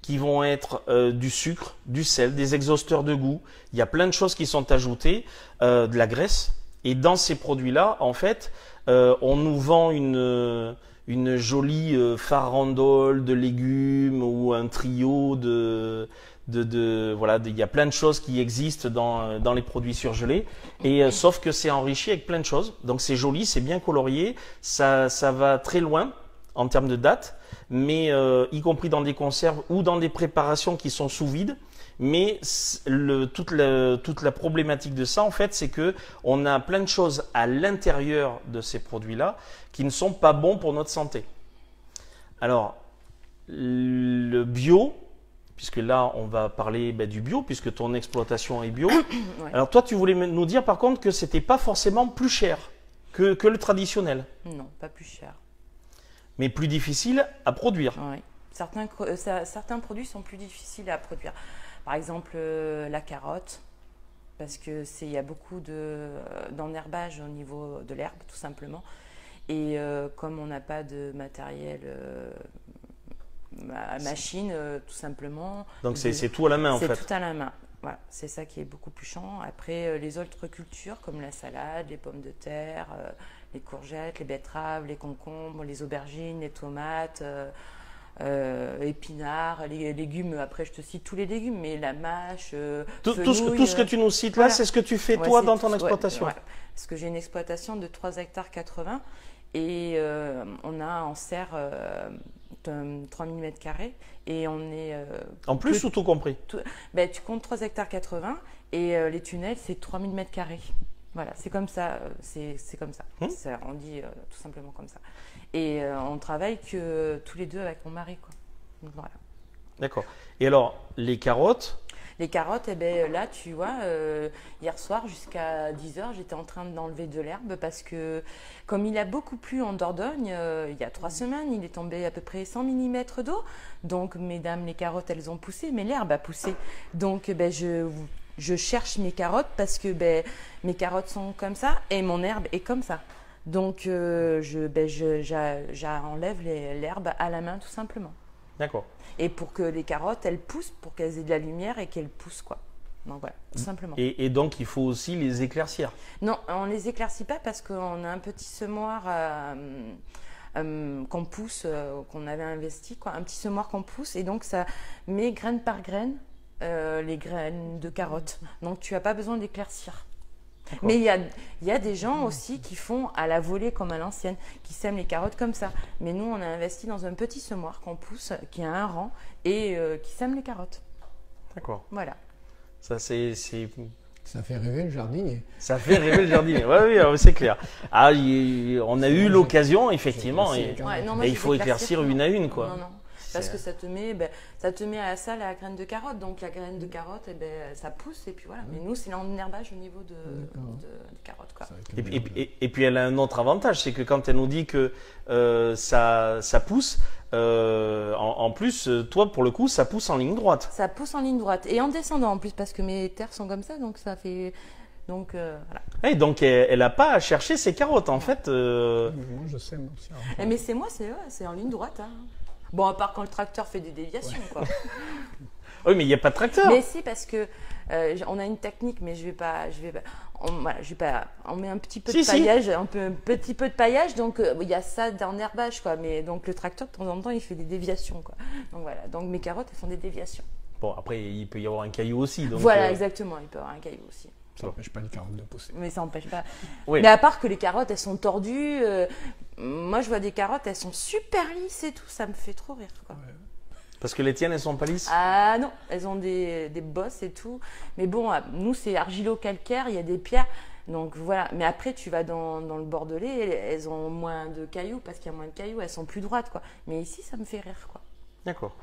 qui vont être du sucre, du sel, des exhausteurs de goût. Il y a plein de choses qui sont ajoutées, de la graisse. Et dans ces produits-là, en fait, on nous vend une jolie farandole de légumes ou un trio voilà, il y a plein de choses qui existent dans les produits surgelés. Et sauf que c'est enrichi avec plein de choses. Donc c'est joli, c'est bien colorié, ça va très loin en termes de date, mais y compris dans des conserves ou dans des préparations qui sont sous vide. Mais toute la problématique de ça, en fait, c'est que on a plein de choses à l'intérieur de ces produits-là qui ne sont pas bons pour notre santé. Alors, le bio, puisque là, on va parler du bio, puisque ton exploitation est bio. Ouais. Alors toi, tu voulais nous dire par contre que c'était pas forcément plus cher que le traditionnel. Non, pas plus cher. Mais plus difficile à produire. Oui. Certains produits sont plus difficiles à produire. Par exemple, la carotte, parce que il y a beaucoup d'enherbage au niveau de l'herbe, tout simplement. Et comme on n'a pas de matériel machine, tout simplement. Donc c'est tout à la main en fait. C'est tout à la main. Voilà, c'est ça qui est beaucoup plus chiant. Après, les autres cultures comme la salade, les pommes de terre, les courgettes, les betteraves, les concombres, les aubergines, les tomates, épinards, les légumes. Après, je te cite tous les légumes, mais la mâche, tout ce que tu nous cites là, voilà. C'est ce que tu fais toi dans ton exploitation. Ouais. Parce que j'ai une exploitation de 3 hectares 80 et on a en serre 3 000 m² et on est... en plus ou tout compris tu comptes 3 hectares 80 et les tunnels, c'est 3 000 m². Voilà, c'est comme ça. C'est comme ça. On dit tout simplement comme ça. Et on travaille que tous les deux avec mon mari, quoi. Donc, voilà. D'accord. Et alors, les carottes Les carottes, eh ben, là, tu vois, hier soir jusqu'à 10h, j'étais en train d'enlever de l'herbe parce que comme il a beaucoup plu en Dordogne, il y a 3 semaines, il est tombé à peu près 100 mm d'eau. Donc, mesdames, les carottes, elles ont poussé, mais l'herbe a poussé. Donc, ben, je cherche mes carottes parce que ben, mes carottes sont comme ça et mon herbe est comme ça. Donc, j'enlève l'herbe à la main tout simplement. D'accord. Et pour que les carottes, elles poussent, pour qu'elles aient de la lumière et qu'elles poussent, quoi. Donc voilà, tout simplement. Et donc, il faut aussi les éclaircir. Non, on les éclaircit pas parce qu'on a un petit semoir qu'on pousse, qu'on avait investi, quoi. Un petit semoir qu'on pousse et donc ça met graine par graine les graines de carottes. Donc tu n'as pas besoin d'éclaircir. Mais il y a des gens aussi qui font à la volée comme à l'ancienne, qui sèment les carottes comme ça. Mais nous, on a investi dans un petit semoir qu'on pousse, qui a un rang et qui sème les carottes. D'accord. Voilà. Ça, Ça fait rêver le jardinier. ça fait rêver le jardinier. Oui, c'est clair. Ah, on a eu l'occasion, effectivement. C'est- Ouais, non, moi, Et je il faut les éclaircir non. une à une, quoi. Non, non. Parce que ça te met à ça la graine de carotte. Donc la graine de carotte, eh ben, ça pousse et puis voilà. Mais nous, c'est l'enherbage au niveau des carottes, quoi. Et puis elle a un autre avantage, c'est que quand elle nous dit que ça pousse, en plus, toi pour le coup, ça pousse en ligne droite. Ça pousse en ligne droite et en descendant en plus parce que mes terres sont comme ça, donc ça fait voilà. Et donc elle n'a pas à chercher ses carottes en fait. Moi, je sais, moi aussi. Mais c'est en ligne droite. Hein. Bon, à part quand le tracteur fait des déviations, quoi. Oui, mais il n'y a pas de tracteur. Mais si, parce que on a une technique, mais je vais pas. On met un petit peu de paillage, un petit peu de paillage, donc il y a ça d'enherbage, quoi. Mais donc le tracteur de temps en temps, il fait des déviations, quoi. Donc voilà. Donc mes carottes, elles font des déviations. Bon, après il peut y avoir un caillou aussi. Donc, voilà, exactement. Il peut y avoir un caillou aussi. Ça n'empêche pas les carottes de pousser. Mais ça n'empêche pas. Oui. Mais à part que les carottes, elles sont tordues. Moi, je vois des carottes, elles sont super lisses et tout. Ça me fait trop rire, quoi. Ouais. Parce que les tiennes, elles sont pas lisses. Ah non, elles ont des bosses et tout. Mais bon, nous, c'est argilo-calcaire, il y a des pierres. Donc voilà. Mais après, tu vas dans le Bordelais, elles ont moins de cailloux parce qu'il y a moins de cailloux. Elles sont plus droites, quoi. Mais ici, ça me fait rire, quoi. D'accord.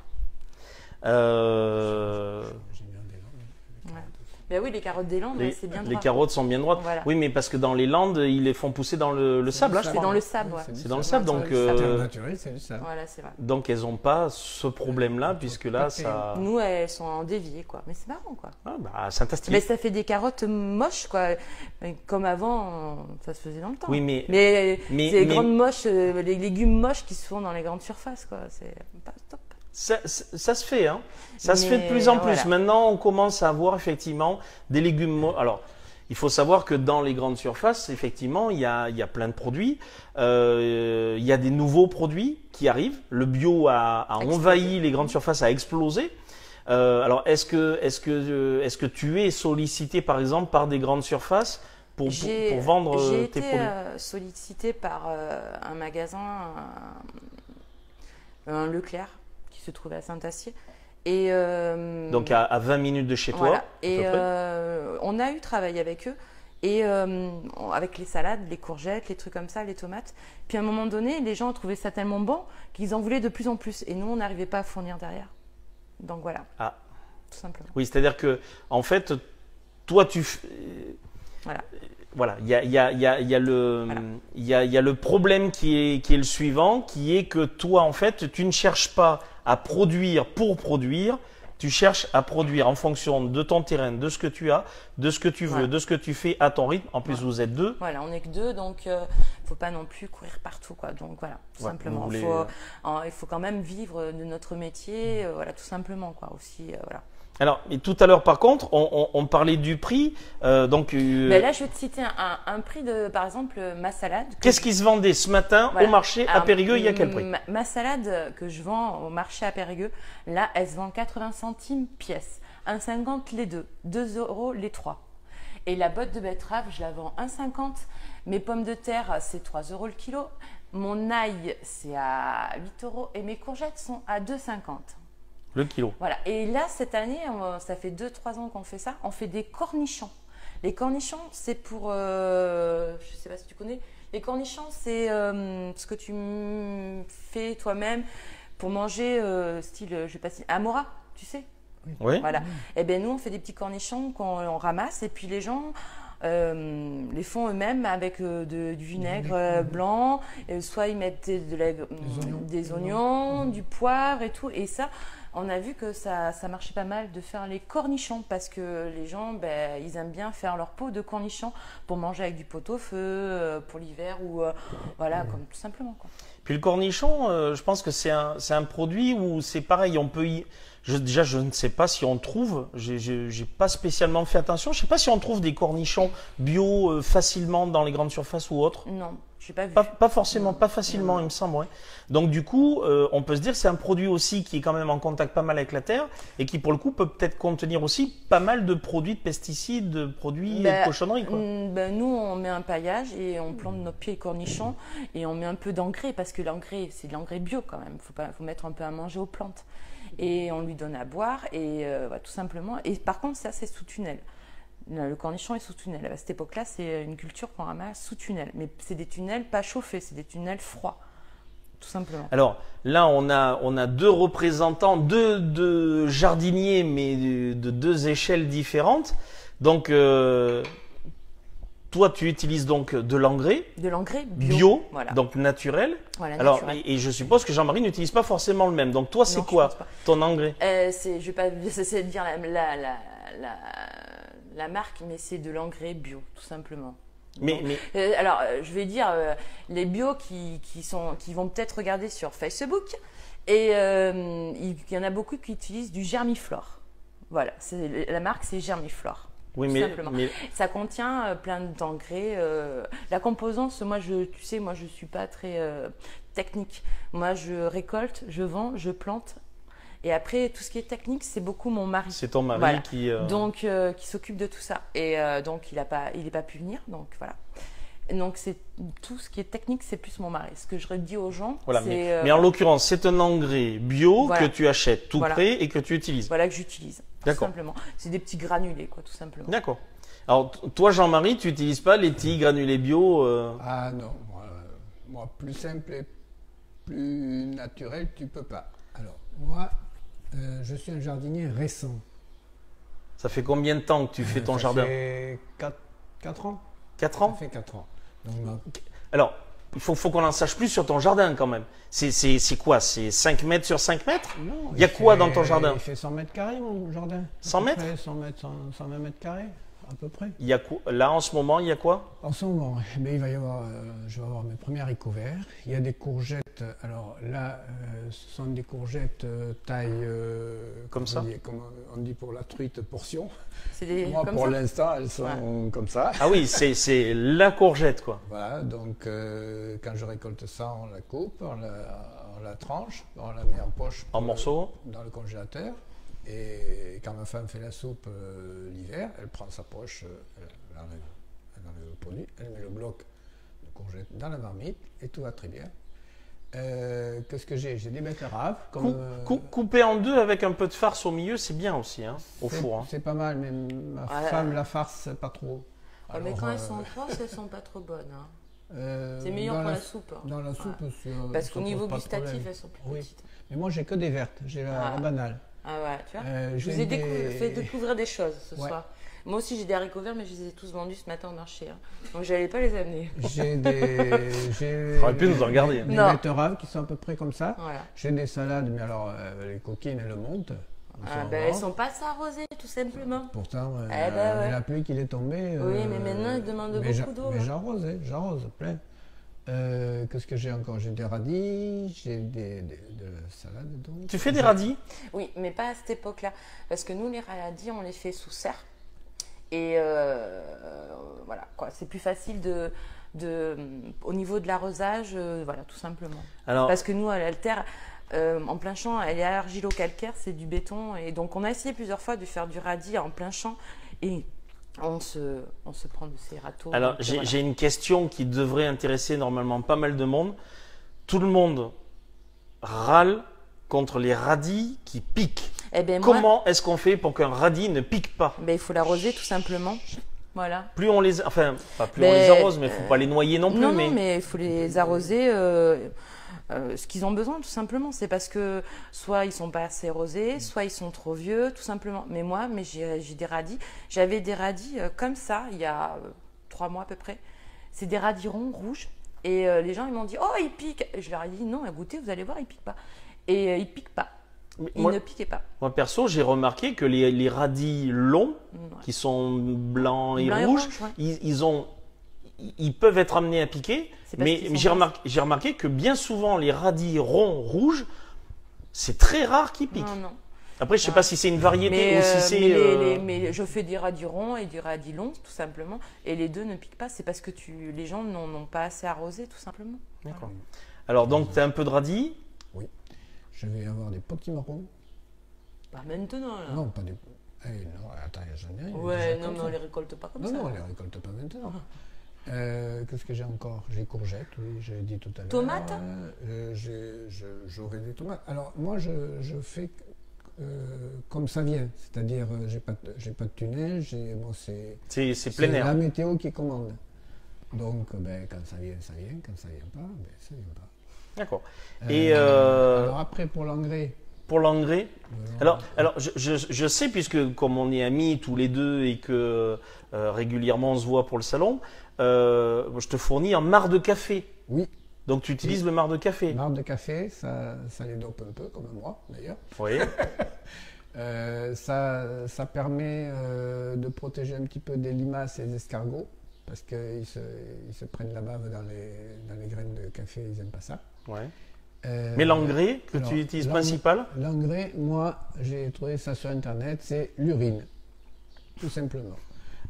J'ai bien des langues. Ouais. Ben oui, les carottes des Landes, c'est bien droit. Les carottes sont bien droites. Voilà. Oui, mais parce que dans les Landes, ils les font pousser dans le sable, hein, je C'est crois. dans le sable, ouais. C'est dans le sable, donc, La terre naturelle, c'est ça. Voilà, c'est vrai. donc elles n'ont pas ce problème-là, puisque là, ça. Nous, elles sont en dévié, quoi. Mais c'est marrant, quoi. Ah, bah, fantastique. Mais ça fait des carottes moches, quoi. Comme avant, ça se faisait dans le temps. Oui, mais c'est les mais- grandes moches, les légumes moches qui se font dans les grandes surfaces, quoi. C'est pas top. ça se fait, hein. Ça se fait de Mais plus en plus. voilà. Maintenant, on commence à avoir effectivement des légumes. Alors, il faut savoir que dans les grandes surfaces, effectivement, il y a plein de produits. Il y a des nouveaux produits qui arrivent. Le bio a envahi les grandes surfaces, a explosé. Alors, est-ce que tu es sollicité, par exemple, par des grandes surfaces pour vendre J'ai tes été produits? sollicitée par un magasin, un Leclerc, qui se trouvait à Saint-Acier. Et, Donc, à 20 minutes de chez toi, voilà. à Et peu près. on a eu travaillé avec eux. Et avec les salades, les courgettes, les trucs comme ça, les tomates. Puis à un moment donné, les gens ont trouvé ça tellement bon qu'ils en voulaient de plus en plus. Et nous, on n'arrivait pas à fournir derrière. Donc voilà. Ah. Tout simplement. Oui, c'est-à-dire que, en fait, toi, Voilà. Voilà, il y a le problème qui est le suivant, qui est que toi, en fait, tu ne cherches pas à produire pour produire, tu cherches à produire en fonction de ton terrain, de ce que tu as, de ce que tu veux, Voilà. de ce que tu fais à ton rythme. En plus, Voilà. vous êtes deux. Voilà, on n'est que deux, donc faut pas non plus courir partout, quoi. Donc voilà, tout Ouais, simplement. vous voulez, Il faut quand même vivre de notre métier, voilà, tout simplement, quoi. Aussi, voilà. Alors, et tout à l'heure, par contre, on parlait du prix. Mais là, je vais te citer un prix de, par exemple, ma salade. Qu'est-ce qui se vendait ce matin Voilà. au marché à Alors, Périgueux? Il y a quel prix? Ma salade que je vends au marché à Périgueux, là, elle se vend 80 centimes pièce. 1,50 les deux, 2 € les trois. Et la botte de betterave, je la vends 1,50. Mes pommes de terre, c'est 3 € le kilo. Mon ail, c'est à 8 €. Et mes courgettes sont à 2,50. Le kilo. Voilà. Et là, cette année, ça fait 2-3 ans qu'on fait ça. On fait des cornichons. Les cornichons, c'est pour... je ne sais pas si tu connais. Les cornichons, c'est ce que tu fais toi-même pour manger, style, je sais pas si... Amora, tu sais. Oui. Voilà. Et bien nous, on fait des petits cornichons qu'on ramasse et puis les gens les font eux-mêmes avec du vinaigre blanc. Soit ils mettent des oignons, du poivre et tout. Et ça, on a vu que ça marchait pas mal de faire les cornichons parce que les gens, ils aiment bien faire leur pot de cornichons pour manger avec du pot-au-feu pour l'hiver ou voilà, comme tout simplement, quoi. Puis le cornichon, je pense que c'est un produit où c'est pareil, on peut déjà, je ne sais pas si on trouve, j'ai pas spécialement fait attention, je sais pas si on trouve des cornichons bio facilement dans les grandes surfaces ou autres. Non, je n'ai pas vu. Pas forcément, pas facilement, il me semble. Ouais. Donc du coup, on peut se dire que c'est un produit aussi qui est quand même en contact pas mal avec la terre et qui pour le coup peut peut-être contenir aussi pas mal de produits de pesticides, de produits de cochonneries, quoi. Nous, on met un paillage et on plante nos pieds cornichons et on met un peu d'engrais parce que l'engrais, c'est de l'engrais bio quand même. Faut mettre un peu à manger aux plantes. Et on lui donne à boire et tout simplement. Et par contre, ça, c'est sous tunnel. Le cornichon est sous tunnel. À cette époque-là, c'est une culture qu'on ramasse sous tunnel. Mais c'est des tunnels pas chauffés, c'est des tunnels froids, tout simplement. Alors là, on a deux représentants, deux jardiniers, mais de deux échelles différentes. Donc, toi, tu utilises donc de l'engrais. De l'engrais bio, voilà. Donc naturel. Voilà, alors, naturel. et je suppose que Jean-Marie n'utilise pas forcément le même. Donc toi, c'est quoi ton engrais? Je vais pas essayer de dire la marque, mais c'est de l'engrais bio, tout simplement. Alors, je vais dire les bio qui vont peut-être regarder sur Facebook. Et il y en a beaucoup qui utilisent du Germiflore. Voilà, la marque, c'est Germiflore. Oui, mais ça contient plein d'engrais. La composance, tu sais, je suis pas très technique. Moi, je récolte, je vends, je plante. Et après, tout ce qui est technique, c'est beaucoup mon mari. C'est ton mari, voilà. qui s'occupe de tout ça. Et donc, il n'est pas pu venir. Donc, voilà. Donc, c'est tout ce qui est technique, c'est plus mon mari. Ce que je redis aux gens, voilà, c'est… mais en l'occurrence, c'est un engrais bio voilà. que tu achètes tout prêt et que tu utilises. Voilà, que j'utilise. D'accord. Tout simplement. C'est des petits granulés, quoi, tout simplement. D'accord. Alors, toi, Jean-Marie, tu n'utilises pas les petits granulés bio Ah non, moi, plus simple et plus naturel, tu peux pas. Alors, moi, je suis un jardinier récent. Ça fait combien de temps que tu fais ton jardin? Ça fait 4 ans. 4 ans? Ça fait 4 ans. Donc, alors, il faut qu'on en sache plus sur ton jardin quand même. C'est quoi? C'est 5 mètres sur 5 mètres? Non. Il y a quoi dans ton jardin? Il fait 100 mètres carrés, mon jardin. 100 mètres? 120 mètres carrés, à peu près. Il y a quoi? Là, en ce moment, il y a quoi? En ce moment, il va y avoir, je vais avoir mes premiers haricots verts. Il y a des courgettes. Alors là, ce sont des courgettes taille… comme ça? Comme on dit pour la truite, portion. Moi, pour l'instant, elles sont comme ça. Ah oui, c'est la courgette, quoi. Voilà, donc quand je récolte ça, on la coupe, on la tranche, on la met en poche. En morceaux? Dans le congélateur. Et quand ma femme fait la soupe l'hiver, elle prend sa poche, elle enlève le produit, elle met le bloc de courgette dans la marmite et tout va très bien. Qu'est-ce que j'ai? J'ai des betteraves. Coupé en deux avec un peu de farce au milieu, c'est bien aussi, hein, au four. Hein. C'est pas mal, mais ma femme, la farce, pas trop. Alors, mais quand elles sont grosses, elles sont pas trop bonnes. Hein. C'est meilleur pour la soupe. Hein. Dans la soupe, parce qu'au niveau gustatif, elles sont plus petites. Mais moi, j'ai que des vertes. J'ai la banale. Ah ouais, tu vois. Je vous ai fait découvrir des choses ce soir. Moi aussi, j'ai des haricots verts, mais je les ai tous vendus ce matin au marché. Hein. Donc, je n'allais pas les amener. Ça aurait pu nous en regarder. Des betteraves qui sont à peu près comme ça. Voilà. J'ai des salades, mais alors, les coquines, elles montent. Elles ne sont pas arrosées, tout simplement. Pourtant, la pluie qui est tombée… oui, mais maintenant, ils demandent beaucoup d'eau. Mais j'arrose plein. Qu'est-ce que j'ai encore? J'ai des radis, j'ai de la salade. Donc. Tu fais des radis? Oui, mais pas à cette époque-là. Parce que nous, les radis, on les fait sous serre. Et voilà, quoi. C'est plus facile au niveau de l'arrosage, voilà, tout simplement. Alors, parce que nous, à l'Alter, en plein champ, elle est argilo-calcaire, c'est du béton. Et donc, on a essayé plusieurs fois de faire du radis en plein champ. Et on se prend de ces râteaux. Alors, j'ai une question qui devrait intéresser normalement pas mal de monde. Tout le monde râle contre les radis qui piquent. Eh ben, comment est-ce qu'on fait pour qu'un radis ne pique pas? Il faut l'arroser tout simplement. Voilà. Plus on les, enfin, pas plus on les arrose, mais il ne faut pas les noyer non plus. Non, mais il faut les arroser. ce qu'ils ont besoin, tout simplement. C'est parce que soit ils sont pas assez rosés, soit ils sont trop vieux, tout simplement. Mais moi, j'ai des radis. J'avais des radis comme ça il y a 3 mois à peu près. C'est des radis ronds, rouges. Et les gens, ils m'ont dit, oh, ils piquent. Et je leur ai dit, non, écoutez, vous allez voir, ils piquent pas. Et ils piquent pas. Ils ne piquaient pas. Moi, perso, j'ai remarqué que les radis longs, qui sont blancs et rouges, ils peuvent être amenés à piquer. Mais j'ai remarqué que bien souvent, les radis ronds, rouges, c'est très rare qu'ils piquent. Non. Après, je ne sais pas si c'est une variété ou si c'est… Mais je fais des radis ronds et des radis longs, tout simplement. Et les deux ne piquent pas. C'est parce que les gens n'ont pas assez arrosé, tout simplement. D'accord. Voilà. Alors, donc, tu as un peu de radis? Oui. Je vais avoir des petits marrons. Pas maintenant, là. Non, pas des… non, attends, j'en ai rien. Ouais, non, mais on ne les récolte pas comme ça. Non, on ne les récolte pas maintenant. Qu'est-ce que j'ai encore? J'ai courgettes, oui, j'ai dit tout à l'heure. Tomates? J'aurai des tomates. Alors, moi, je fais comme ça vient. C'est-à-dire, j'ai pas de tunnel, c'est plein air. C'est la météo qui commande. Donc, quand ça vient, ça vient. Quand ça vient pas, ça vient pas. D'accord. Alors après, pour l'engrais. Pour l'engrais, alors je sais, puisque comme on est amis tous les deux et que régulièrement on se voit pour le salon, je te fournis un marc de café. Oui. Donc tu utilises le marc de café. Marc de café, ça les dope un peu, comme moi d'ailleurs. Oui. Ça permet de protéger un petit peu des limaces et des escargots, parce qu'ils se prennent la bave dans les graines de café, ils n'aiment pas ça. Ouais. Mais l'engrais que tu utilises principal? L'engrais, moi, j'ai trouvé ça sur Internet, c'est l'urine, tout simplement.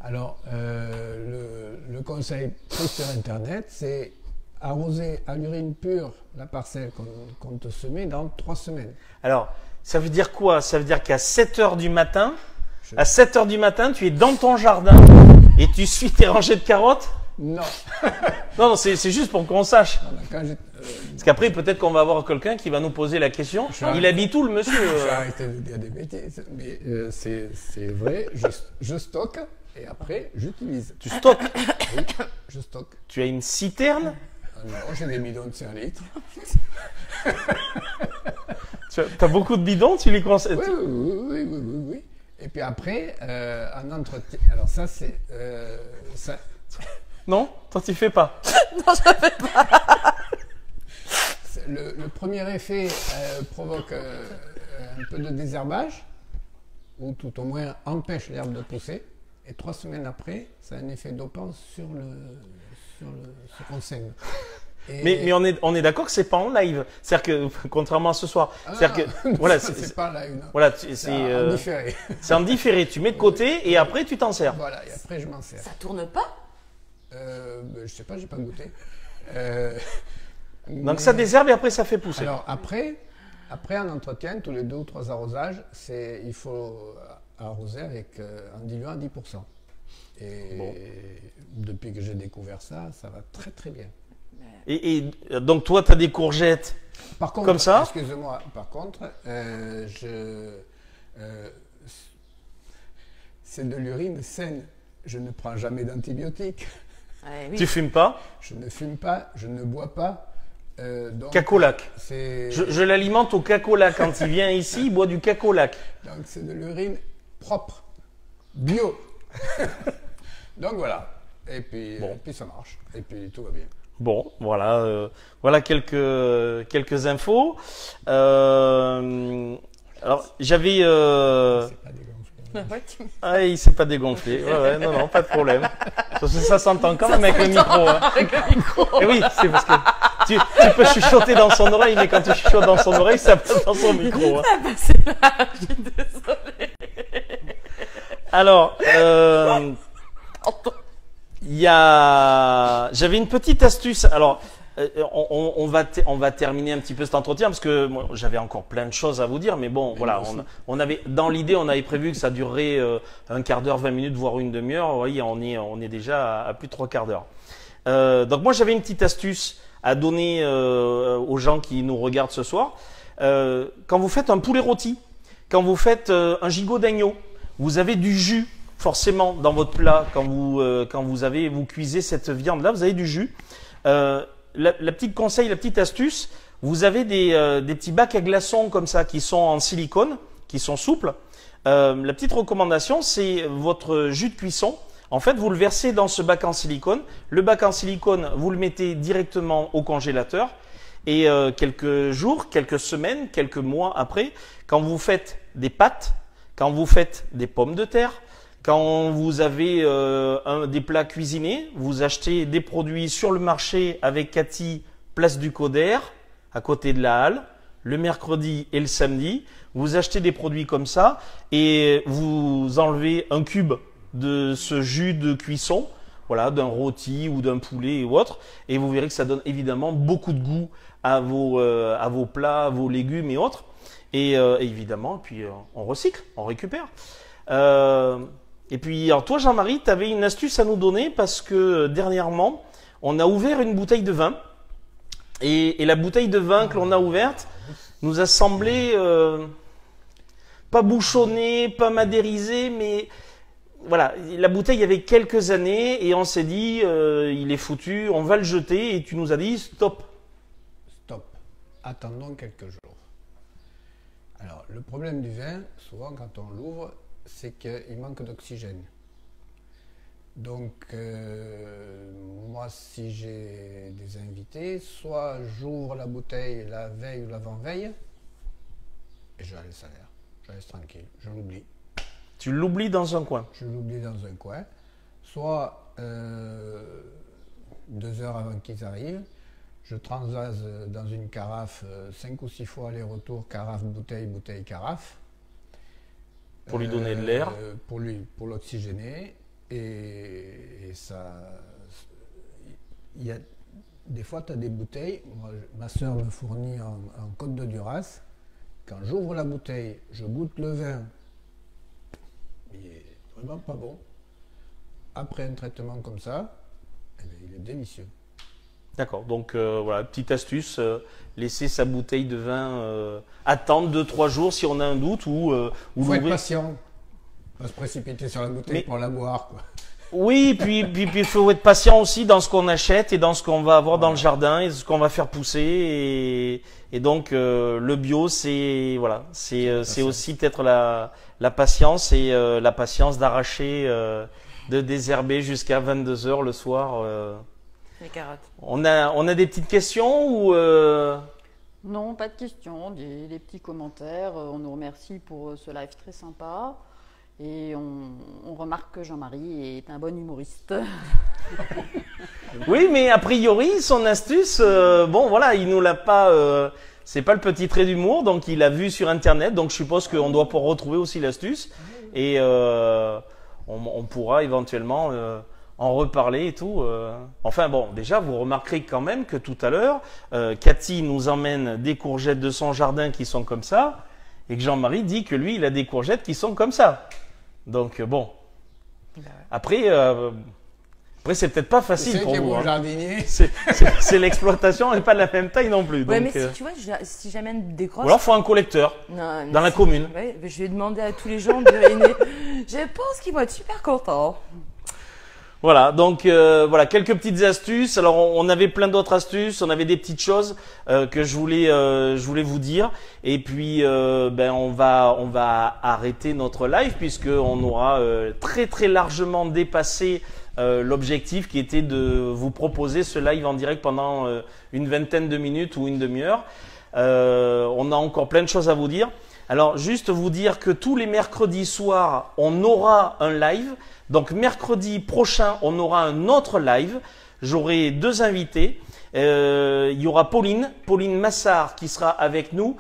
Alors, le conseil pris sur Internet, c'est arroser à l'urine pure la parcelle qu'on te semer dans 3 semaines. Alors, ça veut dire quoi? Ça veut dire qu'à 7 h du matin, tu es dans ton jardin et tu suis tes rangées de carottes? Non. Non, c'est juste pour qu'on sache. Parce qu'après, peut-être qu'on va avoir quelqu'un qui va nous poser la question. Il habite où, le monsieur? J'ai arrêté de dire des bêtises, mais c'est vrai. Je stocke et après, j'utilise. Tu stockes? Oui, je stocke. Tu as une citerne? Non, j'ai des bidons de 5 litres. Tu as beaucoup de bidons, tu les conseilles? Oui. Et puis après, en entretien. Alors ça, c'est… Non? Toi, tu fais pas? Non, je ne fais pas. Le premier effet provoque un peu de désherbage, ou tout au moins empêche l'herbe de pousser. Et 3 semaines après, ça a un effet dopant sur ce qu'on sème. Mais on est d'accord que c'est pas en live. C'est-à-dire que, contrairement à ce soir, voilà, c'est pas en live. Voilà, c'est en différé. C'est en différé. Tu mets de côté et après tu t'en sers. Voilà, et après je m'en sers. Ça tourne pas? Je sais pas, j'ai pas goûté. Donc ça désherbe et après ça fait pousser. Alors après en entretien, tous les 2 ou 3 arrosages, il faut arroser en diluant à 10%. Et depuis que j'ai découvert ça, ça va très très bien. Et donc toi, tu as des courgettes par contre, comme ça? Excuse-moi, par contre, c'est de l'urine saine. Je ne prends jamais d'antibiotiques. Oui. Tu fumes pas? Je ne fume pas, je ne bois pas. Cacolac. Je l'alimente au cacolac. Quand il vient ici, il boit du cacolac. Donc c'est de l'urine propre, bio. Donc voilà. Et puis ça marche. Et puis tout va bien. Bon, voilà quelques infos. Alors j'avais. C'est pas dégonflé. Ah, il s'est pas dégonflé. Ouais, non, pas de problème. Ça s'entend quand même avec le micro. Hein. Avec le micro. Et oui, c'est parce que tu peux chuchoter dans son oreille, mais quand tu chuchotes dans son oreille, ça passe dans son micro. Hein. Ça passait là, je suis désolée. Alors, j'avais une petite astuce. Alors, on va terminer un petit peu cet entretien parce que moi, j'avais encore plein de choses à vous dire, mais bon, voilà, dans l'idée, on avait prévu que ça durerait un quart d'heure, 20 minutes, voire une demi-heure. Vous voyez, on est déjà à plus de 3 quarts d'heure. Donc moi, j'avais une petite astuce à donner aux gens qui nous regardent ce soir. Quand vous faites un poulet rôti, quand vous faites un gigot d'agneau, vous avez du jus forcément dans votre plat. Quand vous cuisez cette viande-là, vous avez du jus. La petite conseil, la petite astuce, vous avez des petits bacs à glaçons comme ça qui sont en silicone, qui sont souples. La petite recommandation, c'est votre jus de cuisson. En fait, vous le versez dans ce bac en silicone. Le bac en silicone, vous le mettez directement au congélateur. Et quelques jours, quelques semaines, quelques mois après, quand vous faites des pâtes, quand vous faites des pommes de terre, quand vous avez des plats cuisinés, vous achetez des produits sur le marché avec Cathy, place du Coder, à côté de la halle, le mercredi et le samedi. Vous achetez des produits comme ça et vous enlevez un cube de ce jus de cuisson, voilà, d'un rôti ou d'un poulet ou autre, et vous verrez que ça donne évidemment beaucoup de goût à vos plats, à vos légumes et autres. Et évidemment, puis on recycle, on récupère. Et puis, alors toi, Jean-Marie, tu avais une astuce à nous donner parce que dernièrement, on a ouvert une bouteille de vin. Et la bouteille de vin que l'on a ouverte nous a semblé pas bouchonnée, pas madérisée, mais voilà, la bouteille avait quelques années et on s'est dit, il est foutu, on va le jeter. Et tu nous as dit, stop. Stop. Attendons quelques jours. Alors, le problème du vin, souvent quand on l'ouvre, c'est qu'il manque d'oxygène. Donc, moi, si j'ai des invités, soit j'ouvre la bouteille la veille ou l'avant-veille, et je la laisse à l'air. Je la laisse tranquille, je l'oublie. Tu l'oublies dans un coin. Je l'oublie dans un coin. Soit 2 heures avant qu'ils arrivent, je transvase dans une carafe 5 ou 6 fois aller-retour, carafe, bouteille, bouteille, carafe. Pour lui donner de l'air. Pour l'oxygéner. Et ça. Il y a, des fois, tu as des bouteilles. Moi, ma soeur me fournit en Côte de Duras. Quand j'ouvre la bouteille, je goûte le vin. Il est vraiment pas bon. Après un traitement comme ça, eh bien, il est délicieux. D'accord, donc voilà, petite astuce, laisser sa bouteille de vin attendre 2-3 jours si on a un doute ou faut être patient, pas se précipiter sur la bouteille pour la boire, quoi. Oui, puis il faut être patient aussi dans ce qu'on achète et dans ce qu'on va avoir dans le jardin et ce qu'on va faire pousser et donc le bio c'est voilà, c'est aussi peut-être la patience et la patience d'arracher, de désherber jusqu'à 22h le soir. Les carottes. On a des petites questions ou Non, pas de questions, des petits commentaires. On nous remercie pour ce live très sympa. Et on remarque que Jean-Marie est un bon humoriste. Oui, mais a priori, son astuce, bon voilà, il nous l'a pas. C'est pas le petit trait d'humour, donc il l'a vu sur Internet. Donc je suppose qu'on doit pouvoir retrouver aussi l'astuce. Et on pourra éventuellement en reparler et tout. Enfin bon, déjà, vous remarquerez quand même que tout à l'heure, Cathy nous emmène des courgettes de son jardin qui sont comme ça, et que Jean-Marie dit que lui, il a des courgettes qui sont comme ça. Donc bon. Après, c'est peut-être pas facile pour vous. Jardinier. C'est l'exploitation n'est pas de la même taille non plus. Ouais, donc, mais si tu vois, si j'amène des grosses. Ou alors, faut un collecteur Non, dans la commune. Ouais, je vais demander à tous les gens de René. Je pense qu'ils vont être super contents. Voilà, donc voilà quelques petites astuces. Alors on avait plein d'autres astuces, on avait des petites choses que je voulais vous dire. Et puis on va arrêter notre live puisque on aura très très largement dépassé l'objectif qui était de vous proposer ce live en direct pendant une vingtaine de minutes ou une demi-heure. On a encore plein de choses à vous dire. Alors juste vous dire que tous les mercredis soirs, on aura un live. Donc mercredi prochain, on aura un autre live. J'aurai 2 invités. Il y aura Pauline Massard qui sera avec nous.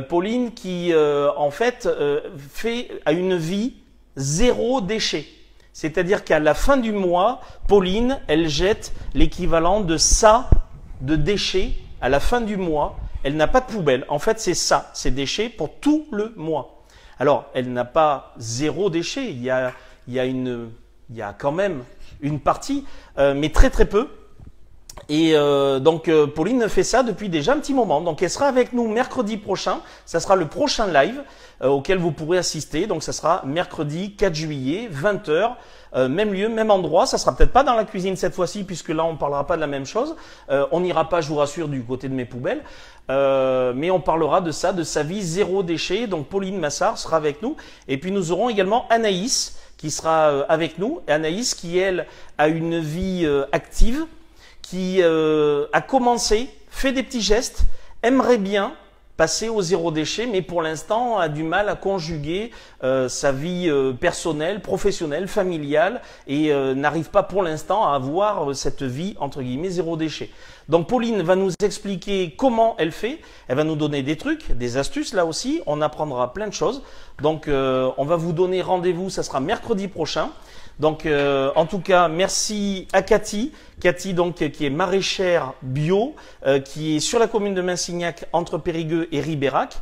Pauline qui en fait a une vie 0 déchet. C'est-à-dire qu'à la fin du mois, Pauline, elle jette l'équivalent de ça de déchets à la fin du mois. Elle n'a pas de poubelle. En fait, c'est ça, ces déchets pour tout le mois. Alors, elle n'a pas 0 déchet. Il y a quand même une partie, mais très très peu. Et donc Pauline fait ça depuis déjà un petit moment. Donc elle sera avec nous mercredi prochain. Ça sera le prochain live auquel vous pourrez assister. Donc ça sera mercredi 4 juillet 20h même lieu, même endroit. Ça sera peut-être pas dans la cuisine cette fois-ci, puisque là on parlera pas de la même chose. On n'ira pas, je vous rassure, du côté de mes poubelles. Mais on parlera de ça, de sa vie zéro déchet. Donc Pauline Massard sera avec nous. Et puis nous aurons également Anaïs qui sera avec nous. Anaïs qui, elle, a une vie active, qui a commencé, fait des petits gestes, aimerait bien passer au zéro déchet, mais pour l'instant a du mal à conjuguer sa vie personnelle, professionnelle, familiale, et n'arrive pas pour l'instant à avoir cette vie entre guillemets zéro déchet. Donc Pauline va nous expliquer comment elle fait, elle va nous donner des trucs, des astuces là aussi, on apprendra plein de choses. Donc on va vous donner rendez-vous, ça sera mercredi prochain. Donc en tout cas, merci à Cathy. Cathy donc qui est maraîchère bio, qui est sur la commune de Minsignac entre Périgueux et Ribérac.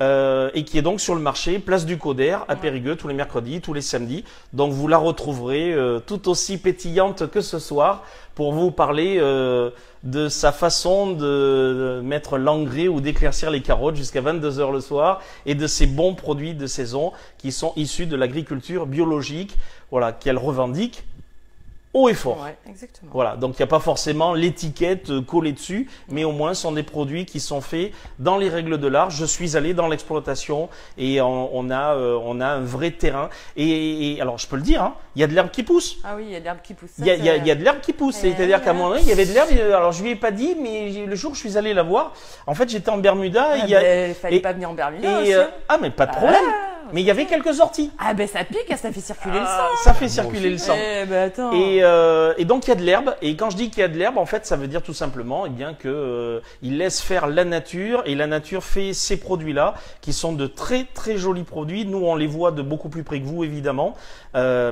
Et qui est donc sur le marché Place du Coder à Périgueux tous les mercredis, tous les samedis. Donc vous la retrouverez tout aussi pétillante que ce soir pour vous parler de sa façon de mettre l'engrais ou d'éclaircir les carottes jusqu'à 22 h le soir et de ses bons produits de saison qui sont issus de l'agriculture biologique, voilà, qu'elle revendique haut et fort. Ouais, exactement. Voilà, donc il n'y a pas forcément l'étiquette collée dessus, mais au moins ce sont des produits qui sont faits dans les règles de l'art. Je suis allé dans l'exploitation et on a un vrai terrain. Et alors je peux le dire, hein, il y a de l'herbe qui pousse. Ah oui, il y a de l'herbe qui pousse. Il y a de l'herbe qui pousse, c'est-à-dire qu'à un moment donné, il y avait de l'herbe. Alors je lui ai pas dit, mais le jour où je suis allé la voir, en fait j'étais en Bermuda. Il fallait pas venir en Bermuda aussi. Ah mais pas de problème. Mais il y avait quelques orties. Ah ben ça pique, ça fait circuler le sang. Ça fait circuler le sang. Attends. Et donc il y a de l'herbe. Et quand je dis qu'il y a de l'herbe, en fait, ça veut dire tout simplement, bien que il laisse faire la nature et la nature fait ces produits-là, qui sont de très très jolis produits. Nous, on les voit de beaucoup plus près que vous, évidemment.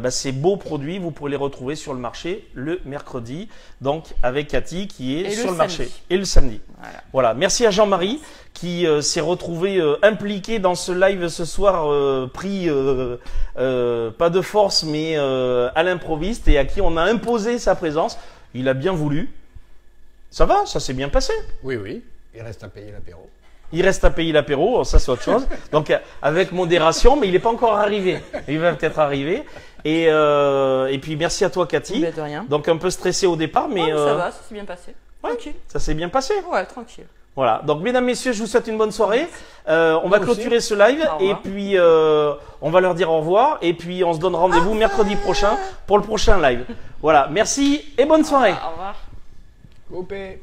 Ces beaux produits, vous pourrez les retrouver sur le marché le mercredi, donc avec Cathy qui est sur le marché et le samedi. Voilà. Merci à Jean-Marie qui s'est retrouvé impliqué dans ce live ce soir, pris pas de force mais à l'improviste et à qui on a imposé sa présence. Il a bien voulu. Ça va, ça s'est bien passé. Oui, oui. Il reste à payer l'apéro. Il reste à payer l'apéro, ça c'est autre chose. Donc avec modération, mais il n'est pas encore arrivé. Il va peut-être arriver. Et puis merci à toi Cathy. De rien. Donc un peu stressé au départ, mais ça va, ça s'est bien passé. Tranquille. Ça s'est bien passé. Ouais, tranquille. Voilà. Donc mesdames, messieurs, je vous souhaite une bonne soirée. On va clôturer ce live et puis on va leur dire au revoir et puis on se donne rendez-vous mercredi prochain pour le prochain live. Voilà. Merci et bonne soirée. Au revoir. Coupé.